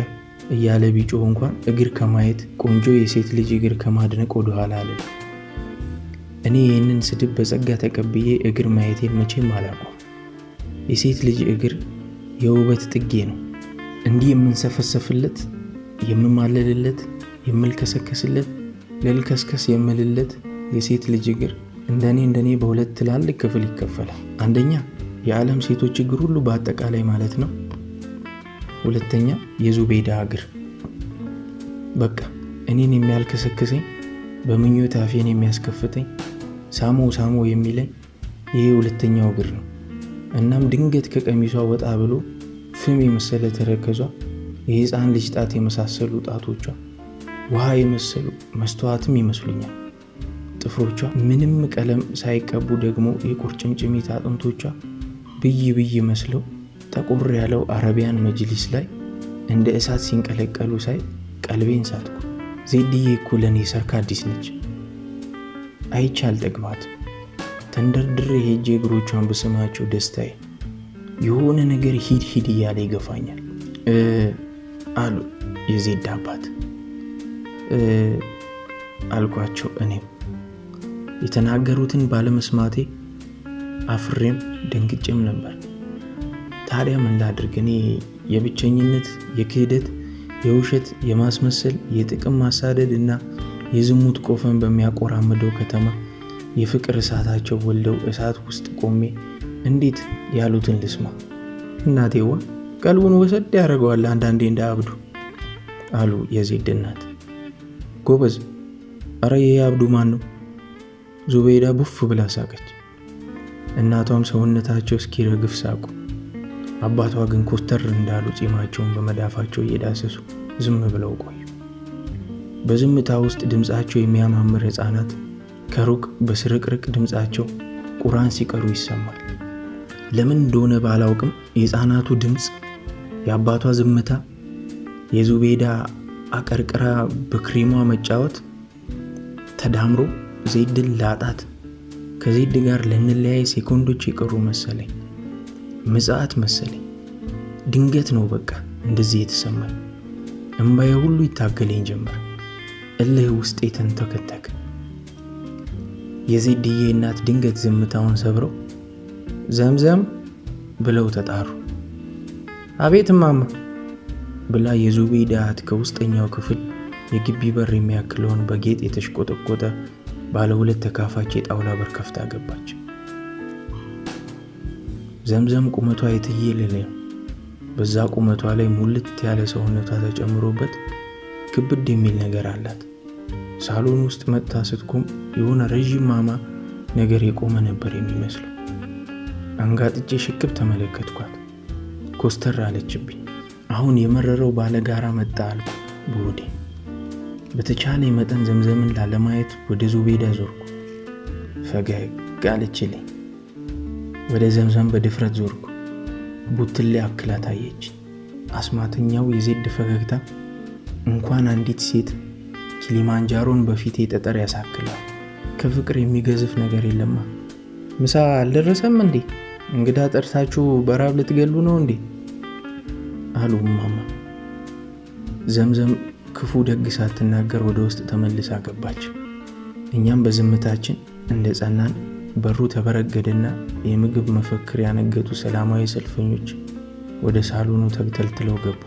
እያለ ቢጮህ እንኳን እግር ከማየት ቆንጆ የሴት ልጅ እግር ከማድነቅ ወደ ኋላ አለ። እኔ ይህንን ስድብ በጸጋ ተቀብዬ እግር ማየቴን መቼም አላቆም። የሴት ልጅ እግር የውበት ጥጌ ነው። እንዲህ የምንሰፈሰፍለት፣ የምማለልለት፣ የምልከሰከስለት፣ ለልከስከስ የምልለት የሴት ልጅ እግር እንደኔ በሁለት ትላልቅ ክፍል ይከፈላል። አንደኛ የዓለም ሴቶች እግር ሁሉ በአጠቃላይ ማለት ነው። ሁለተኛ የዙቤዳ እግር። በቃ እኔን የሚያልከሰክሰኝ፣ በምኞት አፌን የሚያስከፍተኝ፣ ሳሞ የሚለኝ ይሄ ሁለተኛው እግር ነው። እናም ድንገት ከቀሚሷ ወጣ ብሎ ፍም የመሰለ ተረከዟ፣ የሕፃን ልጅ ጣት የመሳሰሉ ጣቶቿ ውሃ የመሰሉ መስተዋትም ይመስሉኛል። ጥፍሮቿ ምንም ቀለም ሳይቀቡ ደግሞ የቁርጭምጭሚት አጥንቶቿ ብይ መስለው ጠቁር ያለው አረቢያን መጅሊስ ላይ እንደ እሳት ሲንቀለቀሉ ሳይ ቀልቤን ሳትኩ። ዜድዬ እኮ ለእኔ ሰርክ አዲስ ነች። አይቻል ጠግባት። ተንደርድሬ ሄጄ እግሮቿን በስማቸው ደስታዬ የሆነ ነገር ሂድ እያለ ይገፋኛል አሉ የዜድ አባት። አልኳቸው። እኔም የተናገሩትን ባለመስማቴ አፍሬም ደንግጬም ነበር። ታዲያ ምን ላድርግ? እኔ የብቸኝነት፣ የክህደት፣ የውሸት፣ የማስመሰል፣ የጥቅም ማሳደድ እና የዝሙት ቆፈን በሚያቆራምደው ከተማ የፍቅር እሳታቸው ወልደው እሳት ውስጥ ቆሜ እንዴት ያሉትን ልስማ? እናቴዋ ቀልቡን ወሰድ ያደርገዋል አንዳንዴ እንዳብዱ አሉ የዜድ እናት። ጎበዝ፣ አረ የአብዱ ማን ነው? ዙቤዳ ቡፍ ብላ ሳቀች። እናቷም ሰውነታቸው እስኪረግፍ ሳቁ። አባቷ ግን ኮስተር እንዳሉ ጺማቸውን በመዳፋቸው እየዳሰሱ ዝም ብለው ቆዩ። በዝምታ ውስጥ ድምፃቸው የሚያማምር ሕፃናት ከሩቅ በስርቅርቅ ድምፃቸው ቁርአን ሲቀሩ ይሰማል። ለምን እንደሆነ ባላውቅም የሕፃናቱ ድምፅ፣ የአባቷ ዝምታ፣ የዙቤዳ አቀርቅራ በክሬሟ መጫወት ተዳምሮ ዜድን ላጣት፣ ከዜድ ጋር ልንለያይ ሴኮንዶች የቀሩ መሰለኝ። ምጽአት መሰለኝ። ድንገት ነው በቃ እንደዚህ የተሰማኝ። እንባዬ ሁሉ ይታገለኝ ጀመር። እልህ ውስጤ ተንተከተከ። የዜድዬ እናት ድንገት ዝምታውን ሰብረው ዘምዘም ብለው ተጣሩ። አቤት እማማ ብላ የዙቤዳ እህት ከውስጠኛው ክፍል የግቢ በር የሚያክለውን በጌጥ የተሽቆጠቆጠ ባለ 2 ተካፋች የጣውላ በር ከፍታ ገባች። ዘምዘም ቁመቷ የትየለለ ነው። በዛ ቁመቷ ላይ ሙልት ያለ ሰውነቷ ተጨምሮበት ክብድ የሚል ነገር አላት። ሳሎን ውስጥ መጥታ ስትቆም የሆነ ረዥም ማማ ነገር የቆመ ነበር የሚመስለው። አንጋጥጬ ሽክብ ተመለከትኳት። ኮስተር አለችብኝ። አሁን የመረረው ባለጋራ መጣ አልኩ በሆዴ። በተቻለ መጠን ዘምዘምን ላለማየት ወደ ዙቤዳ ዞርኩ። ፈገግ አለችልኝ። ወደ ዘምዘም በድፍረት ዞርኩ። ቡትሌ አክላ ታየች። አስማተኛው የዜድ ፈገግታ እንኳን አንዲት ሴት ኪሊማንጃሮን በፊቴ ጠጠር ያሳክላል። ከፍቅር የሚገዝፍ ነገር የለማ። ምሳ አልደረሰም እንዴ? እንግዳ ጠርታችሁ በራብ ልትገሉ ነው እንዴ? አሉ ማማ። ዘምዘም ክፉ ደግ ሳትናገር ወደ ውስጥ ተመልሳ ገባች። እኛም በዝምታችን እንደ ጸናን በሩ ተበረገደና የምግብ መፈክር ያነገጡ ሰላማዊ ሰልፈኞች ወደ ሳሎኑ ተግተልትለው ገቡ።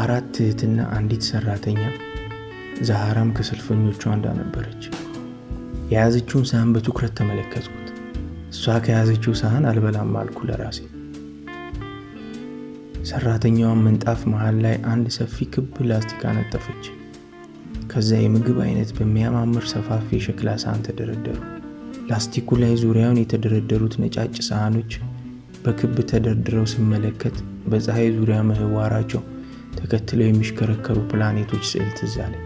4 እህትና አንዲት ሰራተኛ፣ ዛሃራም ከሰልፈኞቹ አንዷ ነበረች። የያዘችውን ሳህን በትኩረት ተመለከትኩት። እሷ ከያዘችው ሳህን አልበላም አልኩ ለራሴ። ሰራተኛዋን ምንጣፍ መሃል ላይ አንድ ሰፊ ክብ ላስቲክ አነጠፈች። ከዛ የምግብ አይነት በሚያማምር ሰፋፊ የሸክላ ሳህን ተደረደሩ። ላስቲኩ ላይ ዙሪያውን የተደረደሩት ነጫጭ ሳህኖች በክብ ተደርድረው ሲመለከት በፀሐይ ዙሪያ ምህዋራቸው ተከትለው የሚሽከረከሩ ፕላኔቶች ስዕል ትዝ አለኝ።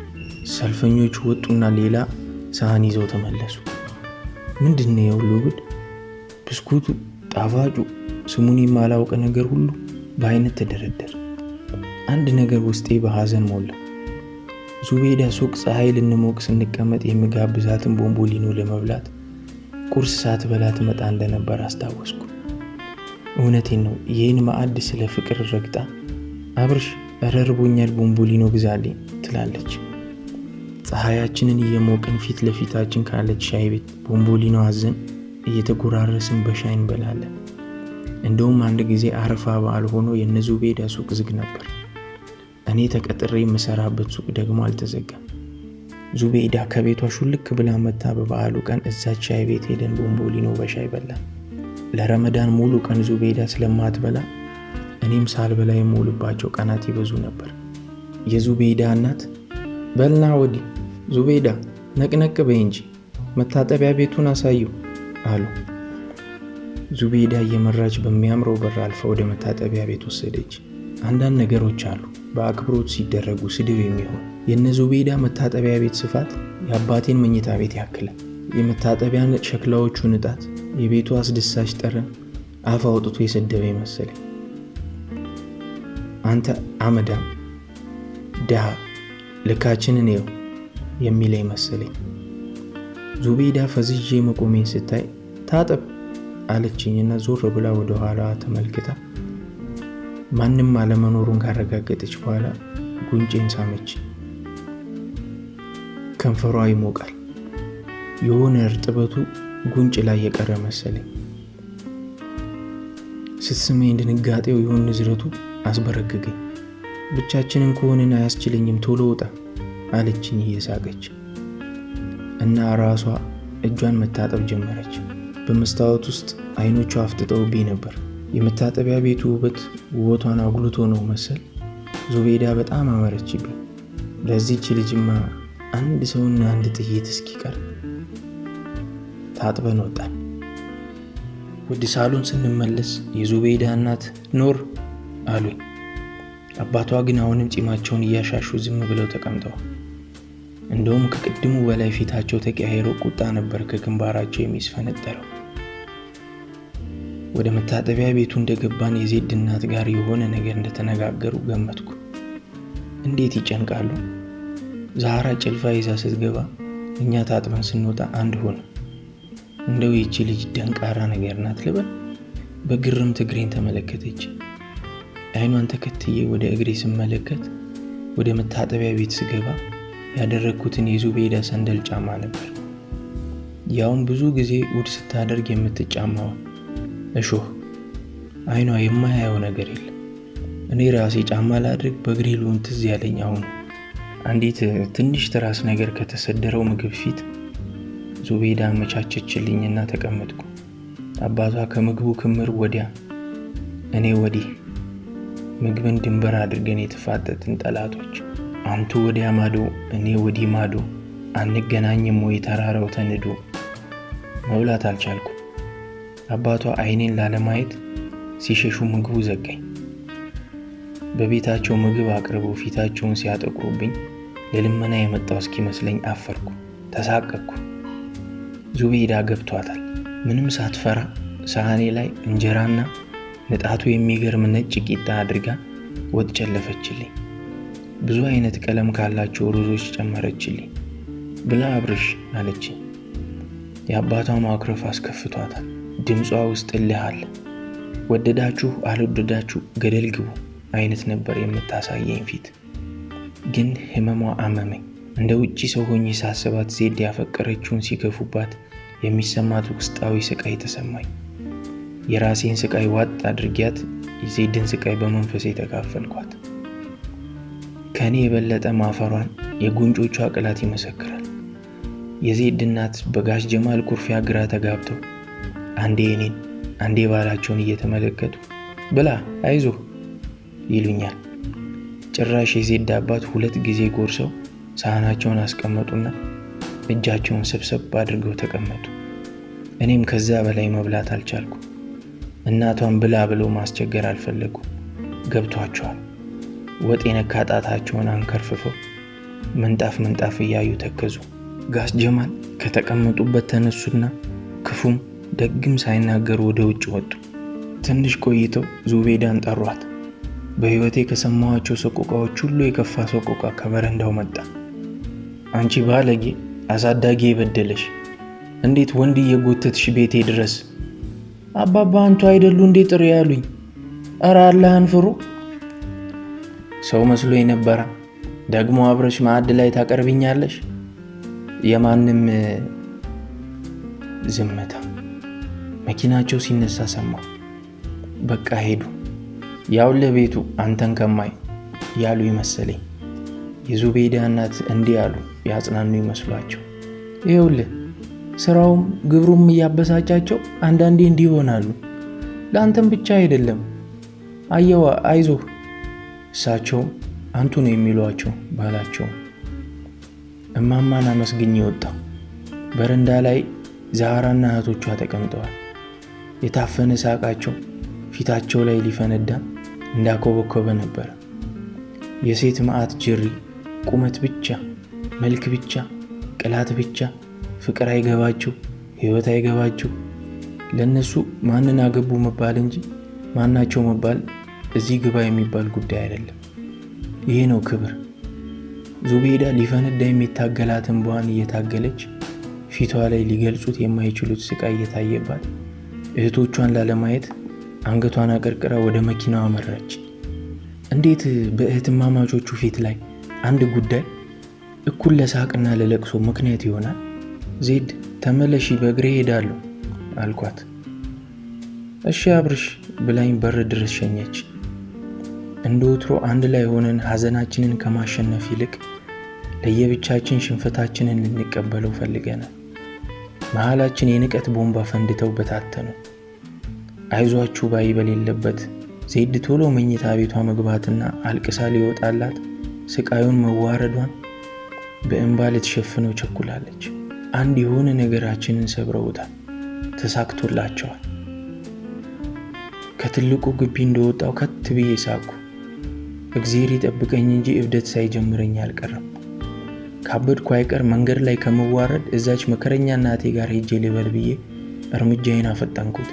ሰልፈኞቹ ወጡና ሌላ ሳህን ይዘው ተመለሱ። ምንድነው የሁሉ ጉድ? ብስኩቱ፣ ጣፋጩ፣ ስሙን የማላውቅ ነገር ሁሉ በአይነት ተደረደረ። አንድ ነገር ውስጤ በሐዘን ሞላ። ዙቤዳ ሱቅ ፀሐይ ልንሞቅ ስንቀመጥ የሚጋብዛትን ቦምቦሊኖ ለመብላት ቁርስ ሳትበላ ትመጣ እንደነበር አስታወስኩ። እውነቴን ነው። ይህን ማዕድ ስለ ፍቅር ረግጣ አብርሽ እረ ርቦኛል ቦምቦሊኖ ግዛልኝ ትላለች። ፀሐያችንን እየሞቅን ፊት ለፊታችን ካለች ሻይ ቤት ቦምቦሊኖ አዘን እየተጎራረስን በሻይ እንበላለን። እንደውም አንድ ጊዜ አረፋ በዓል ሆኖ የነዙቤዳ ሱቅ ዝግ ነበር። እኔ ተቀጥሬ የምሰራበት ሱቅ ደግሞ አልተዘጋም። ዙቤዳ ከቤቷ ሹልክ ብላ መታ በበዓሉ ቀን እዛች ሻይ ቤት ሄደን ቦምቦሊኖ በሻይ በላን። ለረመዳን ሙሉ ቀን ዙቤዳ ስለማትበላ እኔም ሳልበላ የምውልባቸው ቀናት ይበዙ ነበር። የዙቤዳ እናት በልና ወዲህ ዙቤዳ ነቅነቅ በይ እንጂ መታጠቢያ ቤቱን አሳዩ አሉ። ዙቤዳ እየመራች በሚያምረው በር አልፋ ወደ መታጠቢያ ቤት ወሰደች። አንዳንድ ነገሮች አሉ በአክብሮት ሲደረጉ ስድብ የሚሆን። የነዙቤዳ መታጠቢያ ቤት ስፋት የአባቴን መኝታ ቤት ያክላል። የመታጠቢያ ሸክላዎቹ ንጣት፣ የቤቱ አስደሳች ጠረን አፍ አውጥቶ የሰደበ መሰለኝ። አንተ አመዳም ድሃ ልካችንን ነው የሚለኝ መሰለኝ። ዙቤዳ ፈዝዤ መቆሜን ስታይ ታጠብ አለችኝና ዞር ብላ ወደ ኋላ ተመልክታ ማንም አለመኖሩን ካረጋገጠች በኋላ ጉንጬን ሳመች። ከንፈሯ ይሞቃል። የሆነ እርጥበቱ ጉንጭ ላይ የቀረ መሰለኝ። ስትስመኝ ድንጋጤው የሆነ ንዝረቱ አስበረገገኝ። ብቻችንን ከሆንን አያስችለኝም ቶሎ ወጣ አለችኝ እየሳቀች እና ራሷ እጇን መታጠብ ጀመረች። በመስታወት ውስጥ አይኖቿ አፍጥጠውብኝ ነበር። የመታጠቢያ ቤቱ ውበቷን አጉልቶ ነው መሰል ዙቤዳ በጣም አመረችብኝ። ለዚህች ልጅማ አንድ ሰውና አንድ ጥይት እስኪቀር። ታጥበን ወጣን። ወደ ሳሎን ስንመለስ የዙቤዳ እናት ኖር አሉኝ። አባቷ ግን አሁንም ጺማቸውን እያሻሹ ዝም ብለው ተቀምጠዋል። እንደውም ከቅድሙ በላይ ፊታቸው ተቀያይሮ ቁጣ ነበር ከግንባራቸው የሚስፈነጠረው። ወደ መታጠቢያ ቤቱ እንደገባን የዜድ እናት ጋር የሆነ ነገር እንደተነጋገሩ ገመትኩ። እንዴት ይጨንቃሉ! ዛሃራ ጭልፋ ይዛ ስትገባ እኛ ታጥበን ስንወጣ አንድ ሆነ። እንደው ይቺ ልጅ ደንቃራ ነገር ናት ልበል። በግርምት እግሬን ተመለከተች። አይኗን ተከትዬ ወደ እግሬ ስመለከት ወደ መታጠቢያ ቤት ስገባ ያደረኩትን የዙቤዳ ሰንደል ጫማ ነበር። ያውም ብዙ ጊዜ ውድ ስታደርግ የምትጫማው እሾህ። አይኗ የማያየው ነገር የለም። እኔ ራሴ ጫማ ላድርግ በእግሬ ልሆን ትዝ ያለኝ አሁን አንዲት ትንሽ ትራስ ነገር ከተሰደረው ምግብ ፊት ዙቤዳ አመቻቸችልኝና ተቀመጥኩ። አባቷ ከምግቡ ክምር ወዲያ እኔ ወዲህ፣ ምግብን ድንበር አድርገን የተፋጠጥን ጠላቶች። አንቱ ወዲያ ማዶ እኔ ወዲህ ማዶ፣ አንገናኝም ወይ ተራራው ተንዶ። መብላት አልቻልኩ። አባቷ አይኔን ላለማየት ሲሸሹ ምግቡ ዘጋኝ። በቤታቸው ምግብ አቅርበው ፊታቸውን ሲያጠቁሩብኝ ለልመና የመጣው እስኪመስለኝ አፈርኩ፣ ተሳቀቅኩ። ዙቤዳ ገብቷታል። ምንም ሳትፈራ ሳህኔ ላይ እንጀራና ንጣቱ የሚገርም ነጭ ቂጣ አድርጋ ወጥ ጨለፈችልኝ። ብዙ አይነት ቀለም ካላቸው ሩዞች ጨመረችልኝ። ብላ አብርሽ አለችኝ። የአባቷ ማክረፍ አስከፍቷታል። ድምጿ ውስጥ እልህ አለ። ወደዳችሁ አልወደዳችሁ ገደል ግቡ አይነት ነበር የምታሳየኝ ፊት። ግን ህመሟ አመመኝ። እንደ ውጪ ሰው ሆኜ ሳስባት ዜድ ያፈቀረችውን ሲገፉባት የሚሰማት ውስጣዊ ስቃይ ተሰማኝ። የራሴን ስቃይ ዋጥ አድርጊያት የዜድን ስቃይ በመንፈሴ ተካፈልኳት። ከኔ የበለጠ ማፈሯን የጉንጮቿ ቅላት ይመሰክራል። የዜድ እናት በጋሽ ጀማል ኩርፊያ ግራ ተጋብተው አንዴ እኔን አንዴ ባላቸውን እየተመለከቱ ብላ አይዞህ ይሉኛል። ጭራሽ የዜድ አባት 2 ጊዜ ጎርሰው ሳህናቸውን አስቀመጡና እጃቸውን ሰብሰብ አድርገው ተቀመጡ። እኔም ከዛ በላይ መብላት አልቻልኩ። እናቷን ብላ ብለው ማስቸገር አልፈለጉ። ገብቷቸዋል። ወጥ የነካ ጣታቸውን አንከርፍፈው ምንጣፍ እያዩ ተከዙ። ጋሽ ጀማል ከተቀመጡበት ተነሱና ክፉም ደግም ሳይናገሩ ወደ ውጭ ወጡ። ትንሽ ቆይተው ዙቤዳን ጠሯት። በህይወቴ ከሰማኋቸው ሰቆቃዎች ሁሉ የከፋ ሰቆቃ ከበረንዳው መጣ። አንቺ ባለጌ፣ አሳዳጊ የበደለሽ፣ እንዴት ወንድ እየጎተትሽ ቤቴ ድረስ? አባባ አንቱ አይደሉ እንዴ ጥሩ ያሉኝ? ኧረ አላህን ፍሩ። ሰው መስሎኝ ነበረ። ደግሞ አብረሽ ማዕድ ላይ ታቀርብኛለሽ? የማንም ዝምታ። መኪናቸው ሲነሳ ሰማሁ። በቃ ሄዱ። ያው ለቤቱ አንተን ከማይ ያሉ ይመስለኝ። የዙቤዳ እናት እንዲህ አሉ ያጽናኑ ይመስሏቸው። ይኸውልህ ስራውም ግብሩም እያበሳጫቸው አንዳንዴ እንዲህ ይሆናሉ። ለአንተም ብቻ አይደለም። አየዋ አይዞህ። እሳቸውም አንቱ ነው የሚሏቸው ባላቸው። እማማን አመስግኜ ወጣሁ። በረንዳ ላይ ዛህራና እህቶቿ ተቀምጠዋል። የታፈነ ሳቃቸው ፊታቸው ላይ ሊፈነዳ እንዳኮበኮበ ነበር። የሴት መዓት ጅሪ፣ ቁመት ብቻ፣ መልክ ብቻ፣ ቅላት ብቻ፣ ፍቅር አይገባቸው፣ ህይወት አይገባቸው። ለነሱ ማንን አገቡ መባል እንጂ ማናቸው መባል እዚህ ግባ የሚባል ጉዳይ አይደለም። ይሄ ነው ክብር። ዙቤዳ ሊፈነዳ የሚታገላትን እንባዋን እየታገለች ፊቷ ላይ ሊገልጹት የማይችሉት ስቃይ እየታየባት እህቶቿን ላለማየት አንገቷን አቀርቅራ ወደ መኪናዋ አመራች። እንዴት በእህትማማቾቹ ፊት ላይ አንድ ጉዳይ እኩል ለሳቅና ለለቅሶ ምክንያት ይሆናል? ዜድ ተመለሺ፣ በእግሬ ሄዳለሁ አልኳት። እሺ አብርሽ ብላኝ በር ድረስ ሸኘች። እንደ ወትሮ አንድ ላይ ሆነን ሐዘናችንን ከማሸነፍ ይልቅ ለየብቻችን ሽንፈታችንን ልንቀበለው ፈልገናል። መሃላችን የንቀት ቦምባ ፈንድተው በታተኑ። አይዟችሁ ባይ በሌለበት ዜድ ቶሎ መኝታ ቤቷ መግባትና አልቅሳ ሊወጣላት ስቃዩን መዋረዷን በእንባ ልትሸፍነው ቸኩላለች። አንድ የሆነ ነገራችንን ሰብረውታል። ተሳክቶላቸዋል። ከትልቁ ግቢ እንደወጣው ከት ብዬ ሳኩ። እግዚአብሔር ይጠብቀኝ እንጂ እብደት ሳይጀምረኝ አልቀረም። ካበድኩ አይቀር መንገድ ላይ ከመዋረድ እዛች መከረኛ እናቴ ጋር ሄጄ ልበል ብዬ እርምጃዬን አፈጠንኩት።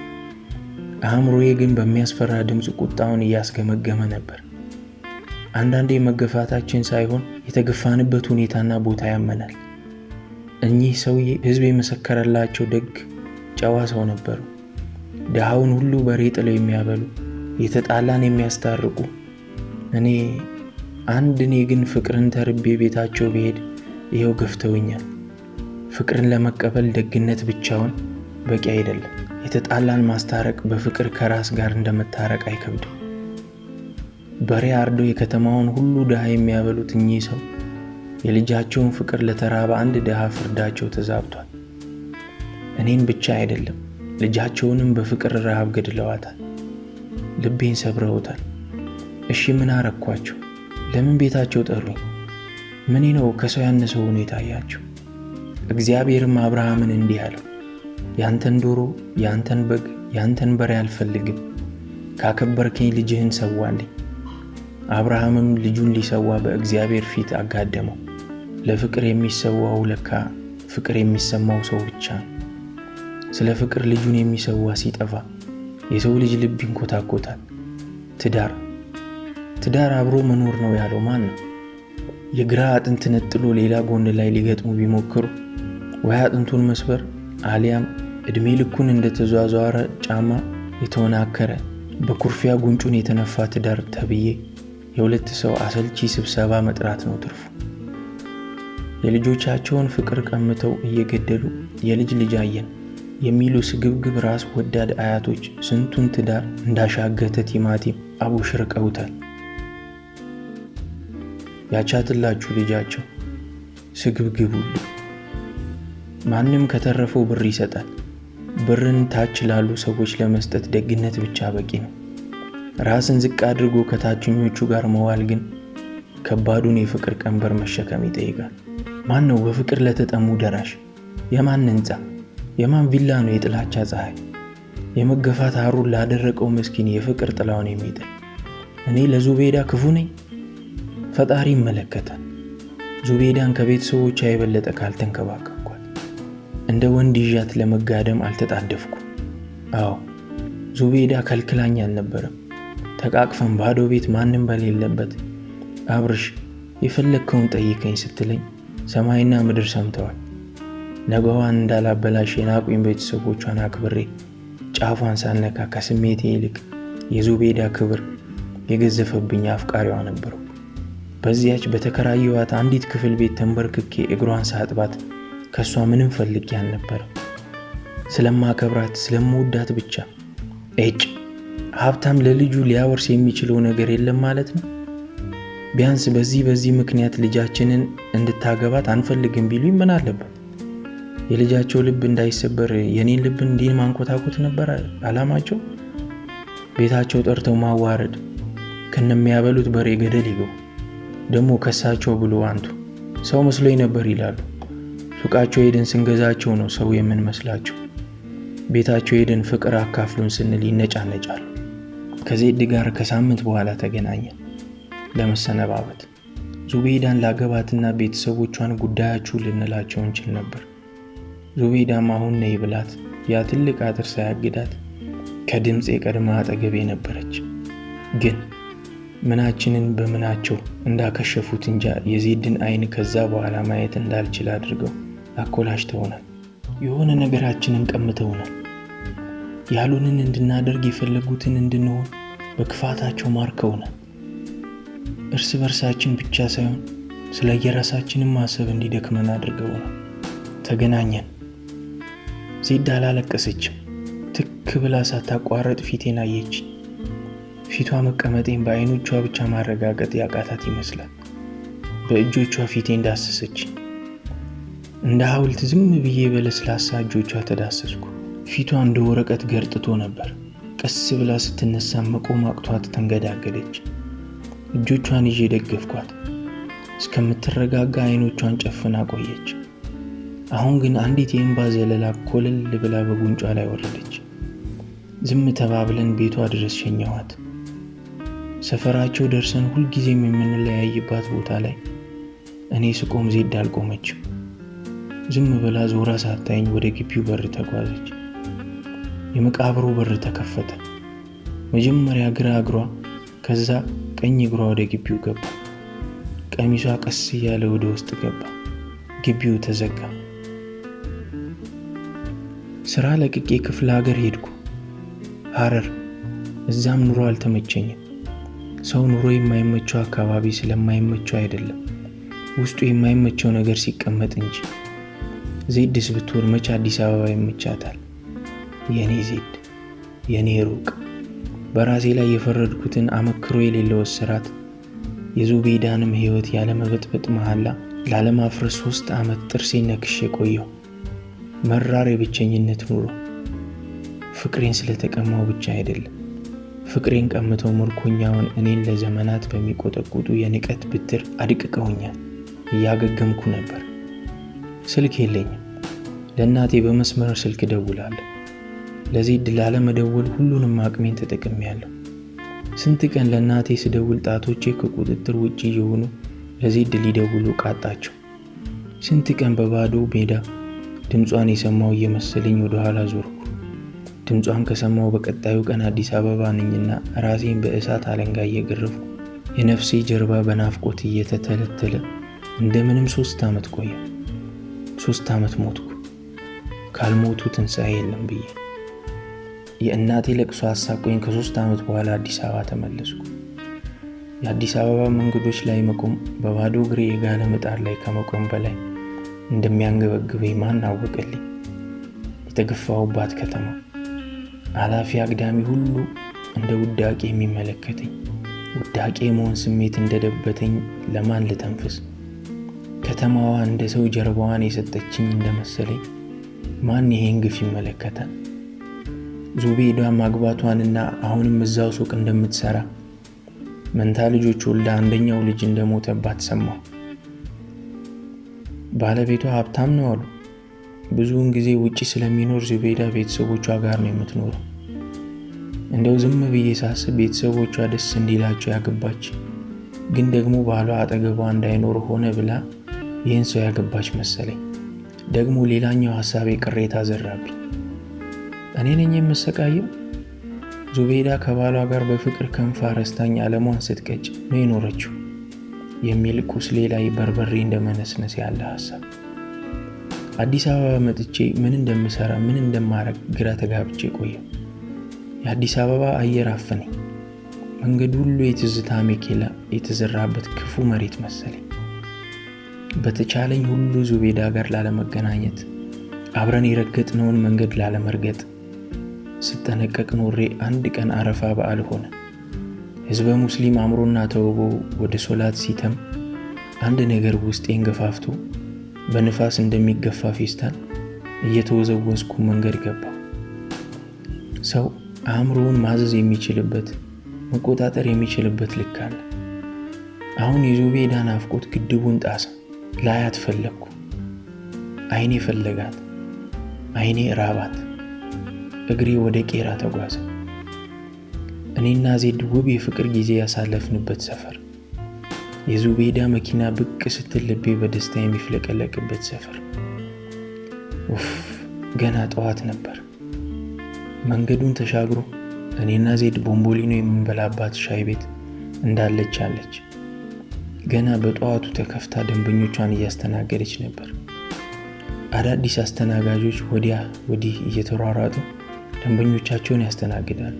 አእምሮዬ ግን በሚያስፈራ ድምፅ ቁጣውን እያስገመገመ ነበር። አንዳንዴ መገፋታችን ሳይሆን የተገፋንበት ሁኔታና ቦታ ያመናል። እኚህ ሰውዬ ሕዝብ የመሰከረላቸው ደግ ጨዋ ሰው ነበሩ። ድሃውን ሁሉ በሬ ጥለው የሚያበሉ፣ የተጣላን የሚያስታርቁ። እኔ ግን ፍቅርን ተርቤ ቤታቸው ብሄድ ይኸው ገፍተውኛል። ፍቅርን ለመቀበል ደግነት ብቻውን በቂ አይደለም። የተጣላን ማስታረቅ በፍቅር ከራስ ጋር እንደመታረቅ አይከብድም። በሬ አርደው የከተማውን ሁሉ ድሃ የሚያበሉት እኚህ ሰው የልጃቸውን ፍቅር ለተራበ አንድ ድሃ ፍርዳቸው ተዛብቷል። እኔን ብቻ አይደለም ልጃቸውንም በፍቅር ረሃብ ገድለዋታል። ልቤን ሰብረውታል። እሺ ምን አረኳቸው? ለምን ቤታቸው ጠሩኝ? ምን ነው ከሰው ያነሰው ሆኖ የታያቸው? እግዚአብሔርም አብርሃምን እንዲህ አለው፣ ያንተን ዶሮ፣ ያንተን በግ፣ ያንተን በሬ አልፈልግም፣ ካከበርከኝ ልጅህን ሰዋልኝ። አብርሃምም ልጁን ሊሰዋ በእግዚአብሔር ፊት አጋደመው። ለፍቅር የሚሰዋው ለካ ፍቅር የሚሰማው ሰው ብቻ ነው። ስለ ፍቅር ልጁን የሚሰዋ ሲጠፋ የሰው ልጅ ልብ ይንኮታኮታል። ትዳር አብሮ መኖር ነው ያለው ማን ነው? የግራ አጥንት ነጥሎ ሌላ ጎን ላይ ሊገጥሙ ቢሞክሩ ወይ አጥንቱን መስበር አሊያም እድሜ ልኩን እንደተዟዟረ ጫማ የተወናከረ በኩርፊያ ጉንጩን የተነፋ ትዳር ተብዬ የሁለት ሰው አሰልቺ ስብሰባ መጥራት ነው ትርፉ። የልጆቻቸውን ፍቅር ቀምተው እየገደሉ የልጅ ልጅ አየን የሚሉ ስግብግብ ራስ ወዳድ አያቶች ስንቱን ትዳር እንዳሻገተ ቲማቲም አቦሽርቀውታል። ያቻትላችሁ ልጃቸው ስግብግብ ሁሉ። ማንም ከተረፈው ብር ይሰጣል። ብርን ታች ላሉ ሰዎች ለመስጠት ደግነት ብቻ በቂ ነው። ራስን ዝቅ አድርጎ ከታችኞቹ ጋር መዋል ግን ከባዱን የፍቅር ቀንበር መሸከም ይጠይቃል። ማን ነው በፍቅር ለተጠሙ ደራሽ? የማን ሕንጻ የማን ቪላ ነው የጥላቻ ፀሐይ? የመገፋት ሐሩር ላደረቀው ምስኪን የፍቅር ጥላውን የሚጥል? እኔ ለዙቤዳ ክፉ ነኝ? ፈጣሪ ይመለከታል። ዙቤዳን ከቤተሰቦቿ የበለጠ ካልተንከባከብኳት እንደ ወንድ ይዣት ለመጋደም አልተጣደፍኩ። አዎ ዙቤዳ ከልክላኝ አልነበረም። ተቃቅፈን ባዶ ቤት ማንም በሌለበት አብርሽ የፈለግከውን ጠይቀኝ ስትለኝ ሰማይና ምድር ሰምተዋል። ነገዋን እንዳላበላሽ የናቁኝ ቤተሰቦቿን አክብሬ ጫፏን ሳልነካ ከስሜቴ ይልቅ የዙቤዳ ክብር የገዘፈብኝ አፍቃሪዋ ነበርኩ። በዚያች በተከራየዋት አንዲት ክፍል ቤት ተንበርክኬ እግሯን ሳጥባት ከሷ ምንም ፈልጌ አልነበረም። ስለማከብራት ስለምወዳት ብቻ። ሀብታም ለልጁ ሊያወርስ የሚችለው ነገር የለም ማለት ነው? ቢያንስ በዚህ ምክንያት ልጃችንን እንድታገባት አንፈልግም ቢሉኝ ምን አለበት? የልጃቸው ልብ እንዳይሰበር የኔን ልብ እንዲህ ማንኮታኮት ነበር አላማቸው። ቤታቸው ጠርተው ማዋረድ፣ ከነሚያበሉት በሬ ገደል ይገቡ። ደግሞ ከሳቸው ብሎ አንቱ ሰው መስሎኝ ነበር ይላሉ። ሱቃቸው ሄደን ስንገዛቸው ነው ሰው የምንመስላቸው። ቤታቸው ሄደን ፍቅር አካፍሉን ስንል ይነጫነጫሉ። ከዜድ ጋር ከሳምንት በኋላ ተገናኘን ለመሰነባበት። ዙቤዳን ላገባትና ቤተሰቦቿን ጉዳያችሁ ልንላቸው እንችል ነበር። ዙቤዳም አሁን ነይ ብላት ያ ትልቅ አጥር ሳያግዳት ከድምፄ ቀድማ አጠገቤ ነበረች። ግን ምናችንን በምናቸው እንዳከሸፉት እንጃ የዜድን አይን ከዛ በኋላ ማየት እንዳልችል አድርገው አኮላሽተውናል። የሆነ ነገራችንን ቀምተውናል። ያሉንን እንድናደርግ የፈለጉትን እንድንሆን በክፋታቸው ማርከውናል። እርስ በርሳችን ብቻ ሳይሆን ስለ የራሳችንን ማሰብ እንዲደክመን አድርገውናል። ተገናኘን። ዜድ አላለቀሰችም። ትክ ብላ ሳታቋረጥ ፊቴን አየች። ፊቷ መቀመጤን በአይኖቿ ብቻ ማረጋገጥ ያቃታት ይመስላል። በእጆቿ ፊቴን ዳሰሰች። እንደ ሐውልት ዝም ብዬ በለስላሳ እጆቿ ተዳሰስኩ። ፊቷ እንደ ወረቀት ገርጥቶ ነበር። ቀስ ብላ ስትነሳ መቆም አቅቷት ተንገዳገደች። እጆቿን ይዤ ደገፍኳት። እስከምትረጋጋ አይኖቿን ጨፍና ቆየች። አሁን ግን አንዲት የእንባ ዘለላ ኮለል ብላ በጉንጯ ላይ ወረደች። ዝም ተባብለን ቤቷ ድረስ ሸኘኋት። ሰፈራቸው ደርሰን ሁልጊዜም የምንለያይባት ቦታ ላይ እኔ ስቆም ዜድ አልቆመችም። ዝም ብላ ዞራ ሳታየኝ ወደ ግቢው በር ተጓዘች። የመቃብሩ በር ተከፈተ። መጀመሪያ ግራ እግሯ ከዛ ቀኝ እግሯ ወደ ግቢው ገባ። ቀሚሷ ቀስ እያለ ወደ ውስጥ ገባ። ግቢው ተዘጋ። ስራ ለቅቄ ክፍለ ሀገር ሄድኩ፣ ሐረር። እዛም ኑሮ አልተመቸኝም። ሰው ኑሮ የማይመቸው አካባቢ ስለማይመቸው አይደለም፣ ውስጡ የማይመቸው ነገር ሲቀመጥ እንጂ። ዜድስ ብትሆን መች አዲስ አበባ ይመቻታል? የኔ ዜድ፣ የኔ ሩቅ። በራሴ ላይ የፈረድኩትን አመክሮ የሌለው እስራት፣ የዙቤዳንም ህይወት ያለመበጥበጥ መሐላ ላለማፍረስ 3 ዓመት ጥርሴን ነክሼ ቆየሁ። መራር የብቸኝነት ኑሮ። ፍቅሬን ስለተቀማው ብቻ አይደለም፣ ፍቅሬን ቀምተው ምርኮኛውን እኔን ለዘመናት በሚቆጠቁጡ የንቀት ብትር አድቅቀውኛል። እያገገምኩ ነበር። ስልክ የለኝም። ለእናቴ በመስመር ስልክ ደውላለሁ። ለዜድ ላለመደወል ሁሉንም አቅሜን ተጠቅሜያለሁ። ስንት ቀን ለእናቴ ስደውል ጣቶቼ ከቁጥጥር ውጪ የሆኑ ለዜድ ሊደውሉ ቃጣቸው። ስንት ቀን በባዶ ሜዳ ድምጿን የሰማው እየመሰለኝ ወደ ኋላ ዞርኩ። ድምጿን ከሰማው በቀጣዩ ቀን አዲስ አበባ ነኝና ራሴን በእሳት አለንጋ እየገረፍኩ የነፍሴ ጀርባ በናፍቆት እየተተለተለ እንደምንም 3 ዓመት ቆየ። 3 ዓመት ሞትኩ። ካልሞቱ ትንሣኤ የለም ብዬ የእናቴ ለቅሶ አሳቆኝ ከ3 ዓመት በኋላ አዲስ አበባ ተመለስኩ። የአዲስ አበባ መንገዶች ላይ መቆም በባዶ እግሬ የጋለ ምጣድ ላይ ከመቆም በላይ እንደሚያንገበግበኝ ማን አወቀልኝ? የተገፋሁባት ከተማ፣ አላፊ አግዳሚ ሁሉ እንደ ውዳቄ የሚመለከተኝ፣ ውዳቄ መሆን ስሜት እንደደበተኝ ለማን ልተንፍስ? ከተማዋ እንደ ሰው ጀርባዋን የሰጠችኝ እንደመሰለኝ ማን ይሄን ግፍ ይመለከታል? ዙቤዳ ማግባቷንና አሁንም እዛው ሱቅ እንደምትሰራ፣ መንታ ልጆች ወልዳ አንደኛው ልጅ እንደሞተባት ሰማሁ። ባለቤቷ ሀብታም ነው አሉ። ብዙውን ጊዜ ውጪ ስለሚኖር ዙቤዳ ቤተሰቦቿ ጋር ነው የምትኖረው። እንደው ዝም ብዬ ሳስብ ቤተሰቦቿ ደስ እንዲላቸው ያገባች፣ ግን ደግሞ ባሏ አጠገቧ እንዳይኖር ሆነ ብላ ይህን ሰው ያገባች መሰለኝ። ደግሞ ሌላኛው ሐሳቤ ቅሬታ ዘራብኝ። እኔ ነኝ የምሰቃየው? ዙቤዳ ከባሏ ጋር በፍቅር ከንፋ ረስታኝ ዓለሟን ስትቀጭ ነው የኖረችው የሚል ቁስሌ ላይ በርበሬ እንደመነስነስ ያለ ሐሳብ። አዲስ አበባ መጥቼ ምን እንደምሰራ ምን እንደማረግ ግራ ተጋብቼ ቆየሁ። የአዲስ አበባ አየር አፈነኝ። መንገዱ ሁሉ የትዝታ ሜኬላ የተዘራበት ክፉ መሬት መሰለኝ። በተቻለኝ ሁሉ ዙቤዳ ጋር ላለመገናኘት፣ አብረን የረገጥነውን መንገድ ላለመርገጥ ስጠነቀቅ ኖሬ አንድ ቀን አረፋ በዓል ሆነ። ሕዝበ ሙስሊም አምሮና ተውቦ ወደ ሶላት ሲተም አንድ ነገር ውስጤን ገፋፍቶ በንፋስ እንደሚገፋ ፌስታል እየተወዘወዝኩ መንገድ ገባሁ። ሰው አእምሮውን ማዘዝ የሚችልበት መቆጣጠር የሚችልበት ልክ አለ። አሁን የዙቤዳ ናፍቆት ግድቡን ጣሰ። ላያት ፈለግኩ። አይኔ ፈለጋት፣ አይኔ ራባት፣ እግሬ ወደ ቄራ ተጓዘ። እኔና ዜድ ውብ የፍቅር ጊዜ ያሳለፍንበት ሰፈር፣ የዙቤዳ መኪና ብቅ ስትል ልቤ በደስታ የሚፍለቀለቅበት ሰፈር። ገና ጠዋት ነበር። መንገዱን ተሻግሮ እኔና ዜድ ቦምቦሊኖ የምንበላባት ሻይ ቤት እንዳለች አለች። ገና በጠዋቱ ተከፍታ ደንበኞቿን እያስተናገደች ነበር። አዳዲስ አስተናጋጆች ወዲያ ወዲህ እየተሯሯጡ ደንበኞቻቸውን ያስተናግዳሉ።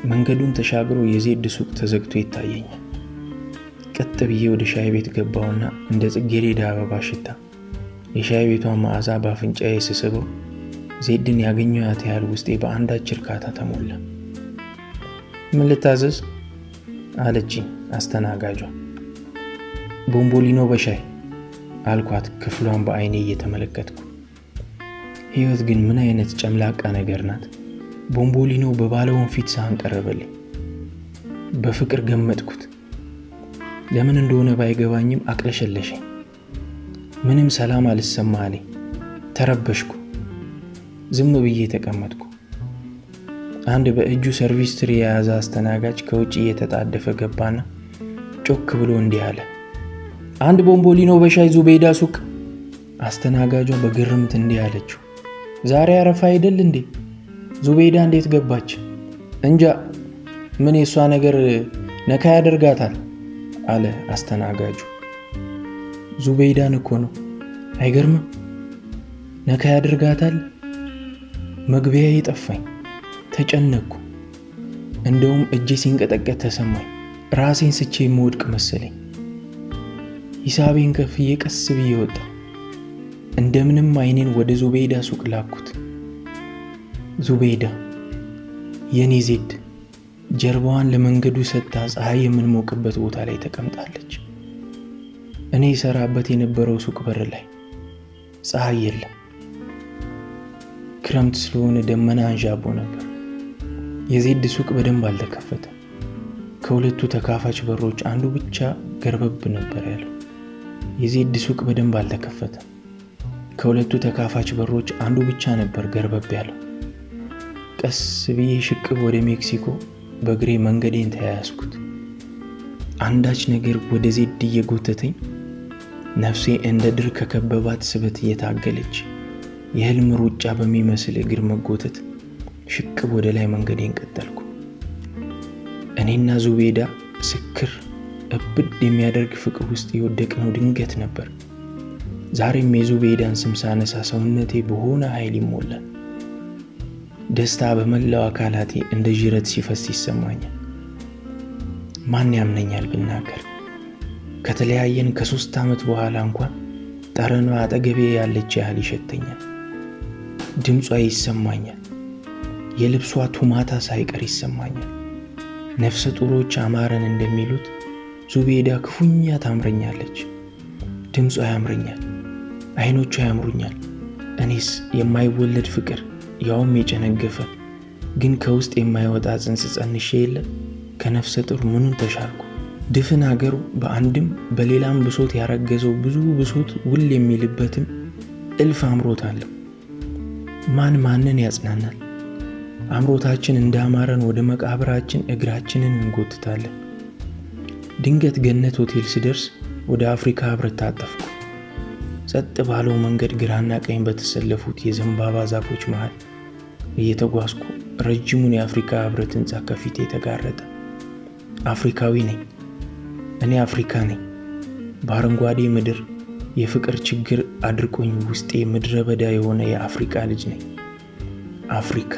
መንገዱን ተሻግሮ የዜድ ሱቅ ተዘግቶ ይታየኛል። ቀጥ ብዬ ወደ ሻይ ቤት ገባውና እንደ ጽጌረዳ አበባ ሽታ የሻይ ቤቷን መዓዛ በአፍንጫዬ ስስበው ዜድን ያገኘኋት ያህል ውስጤ በአንዳች እርካታ ተሞላ። ምን ልታዘዝ አለችኝ አስተናጋጇ። ቦምቦሊኖ በሻይ አልኳት ክፍሏን በአይኔ እየተመለከትኩ። ህይወት ግን ምን አይነት ጨምላቃ ነገር ናት! ቦምቦሊኖ በባለውን ፊት ሳህን ቀረበልኝ። በፍቅር ገመጥኩት። ለምን እንደሆነ ባይገባኝም አቅለሸለሸኝ። ምንም ሰላም አልሰማ አለኝ። ተረበሽኩ። ዝም ብዬ ተቀመጥኩ። አንድ በእጁ ሰርቪስ ትሪ የያዘ አስተናጋጅ ከውጭ እየተጣደፈ ገባና ጮክ ብሎ እንዲህ አለ፣ አንድ ቦምቦሊኖ በሻይ ዙቤዳ ሱቅ። አስተናጋጇ በግርምት እንዲህ አለችው፣ ዛሬ አረፋ አይደል እንዴ? ዙቤዳ እንዴት ገባች? እንጃ፣ ምን የሷ ነገር ነካ ያደርጋታል አለ አስተናጋጁ። ዙቤዳን እኮ ነው። አይገርምም? ነካ ያደርጋታል። መግቢያ ይጠፋኝ። ተጨነቅኩ። እንደውም እጄ ሲንቀጠቀጥ ተሰማኝ። ራሴን ስቼ የምወድቅ መሰለኝ። ሂሳቤን ከፍዬ ቀስ ብዬ ወጣ። እንደምንም አይኔን ወደ ዙቤዳ ሱቅ ላኩት። ዙቤዳ የኔ ዜድ ጀርባዋን ለመንገዱ ሰጥታ ፀሐይ የምንሞቅበት ቦታ ላይ ተቀምጣለች። እኔ የሰራበት የነበረው ሱቅ በር ላይ ፀሐይ የለም። ክረምት ስለሆነ ደመና አንዣቦ ነበር። የዜድ ሱቅ በደንብ አልተከፈተም። ከሁለቱ ተካፋች በሮች አንዱ ብቻ ገርበብ ነበር ያለው። የዜድ ሱቅ በደንብ አልተከፈተም። ከሁለቱ ተካፋች በሮች አንዱ ብቻ ነበር ገርበብ ያለው። ቀስ ብዬ ሽቅብ ወደ ሜክሲኮ በእግሬ መንገዴን ተያያዝኩት። አንዳች ነገር ወደ ዜድ እየጎተተኝ፣ ነፍሴ እንደ ድር ከከበባት ስበት እየታገለች የህልም ሩጫ በሚመስል እግር መጎተት ሽቅብ ወደ ላይ መንገዴን ቀጠልኩ። እኔና ዙቤዳ ስክር እብድ የሚያደርግ ፍቅር ውስጥ የወደቅነው ድንገት ነበር። ዛሬም የዙቤዳን ስም ሳነሳ ሰውነቴ በሆነ ኃይል ይሞላል። ደስታ በመላው አካላቴ እንደ ጅረት ሲፈስ ይሰማኛል። ማን ያምነኛል ብናገር? ከተለያየን ከ3 ዓመት በኋላ እንኳን ጠረኗ አጠገቤ ያለች ያህል ይሸተኛል። ድምጿ ይሰማኛል። የልብሷ ቱማታ ሳይቀር ይሰማኛል። ነፍሰ ጡሮች አማረን እንደሚሉት ዙቤዳ ክፉኛ ታምረኛለች። ድምጿ ያምረኛል፣ አይኖቿ ያምሩኛል። እኔስ የማይወለድ ፍቅር ያውም የጨነገፈ ግን ከውስጥ የማይወጣ ጽንስ ጸንሼ የለ ከነፍሰ ጡር ምኑን ተሻልኩ? ድፍን አገሩ በአንድም በሌላም ብሶት ያረገዘው ብዙ ብሶት ውል የሚልበትም እልፍ አምሮት አለው። ማን ማንን ያጽናናል? አምሮታችን እንዳማረን ወደ መቃብራችን እግራችንን እንጎትታለን። ድንገት ገነት ሆቴል ስደርስ ወደ አፍሪካ ህብረት ታጠፍኩ። ጸጥ ባለው መንገድ ግራና ቀኝ በተሰለፉት የዘንባባ ዛፎች መሃል እየተጓዝኩ ረጅሙን የአፍሪካ ህብረት ህንፃ ከፊቴ ተጋረጠ። አፍሪካዊ ነኝ። እኔ አፍሪካ ነኝ። በአረንጓዴ ምድር የፍቅር ችግር አድርቆኝ ውስጤ ምድረ በዳ የሆነ የአፍሪካ ልጅ ነኝ። አፍሪካ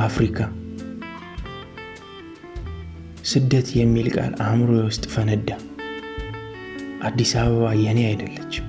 አፍሪካ። ስደት የሚል ቃል አእምሮዬ ውስጥ ፈነዳ። አዲስ አበባ የኔ አይደለችም።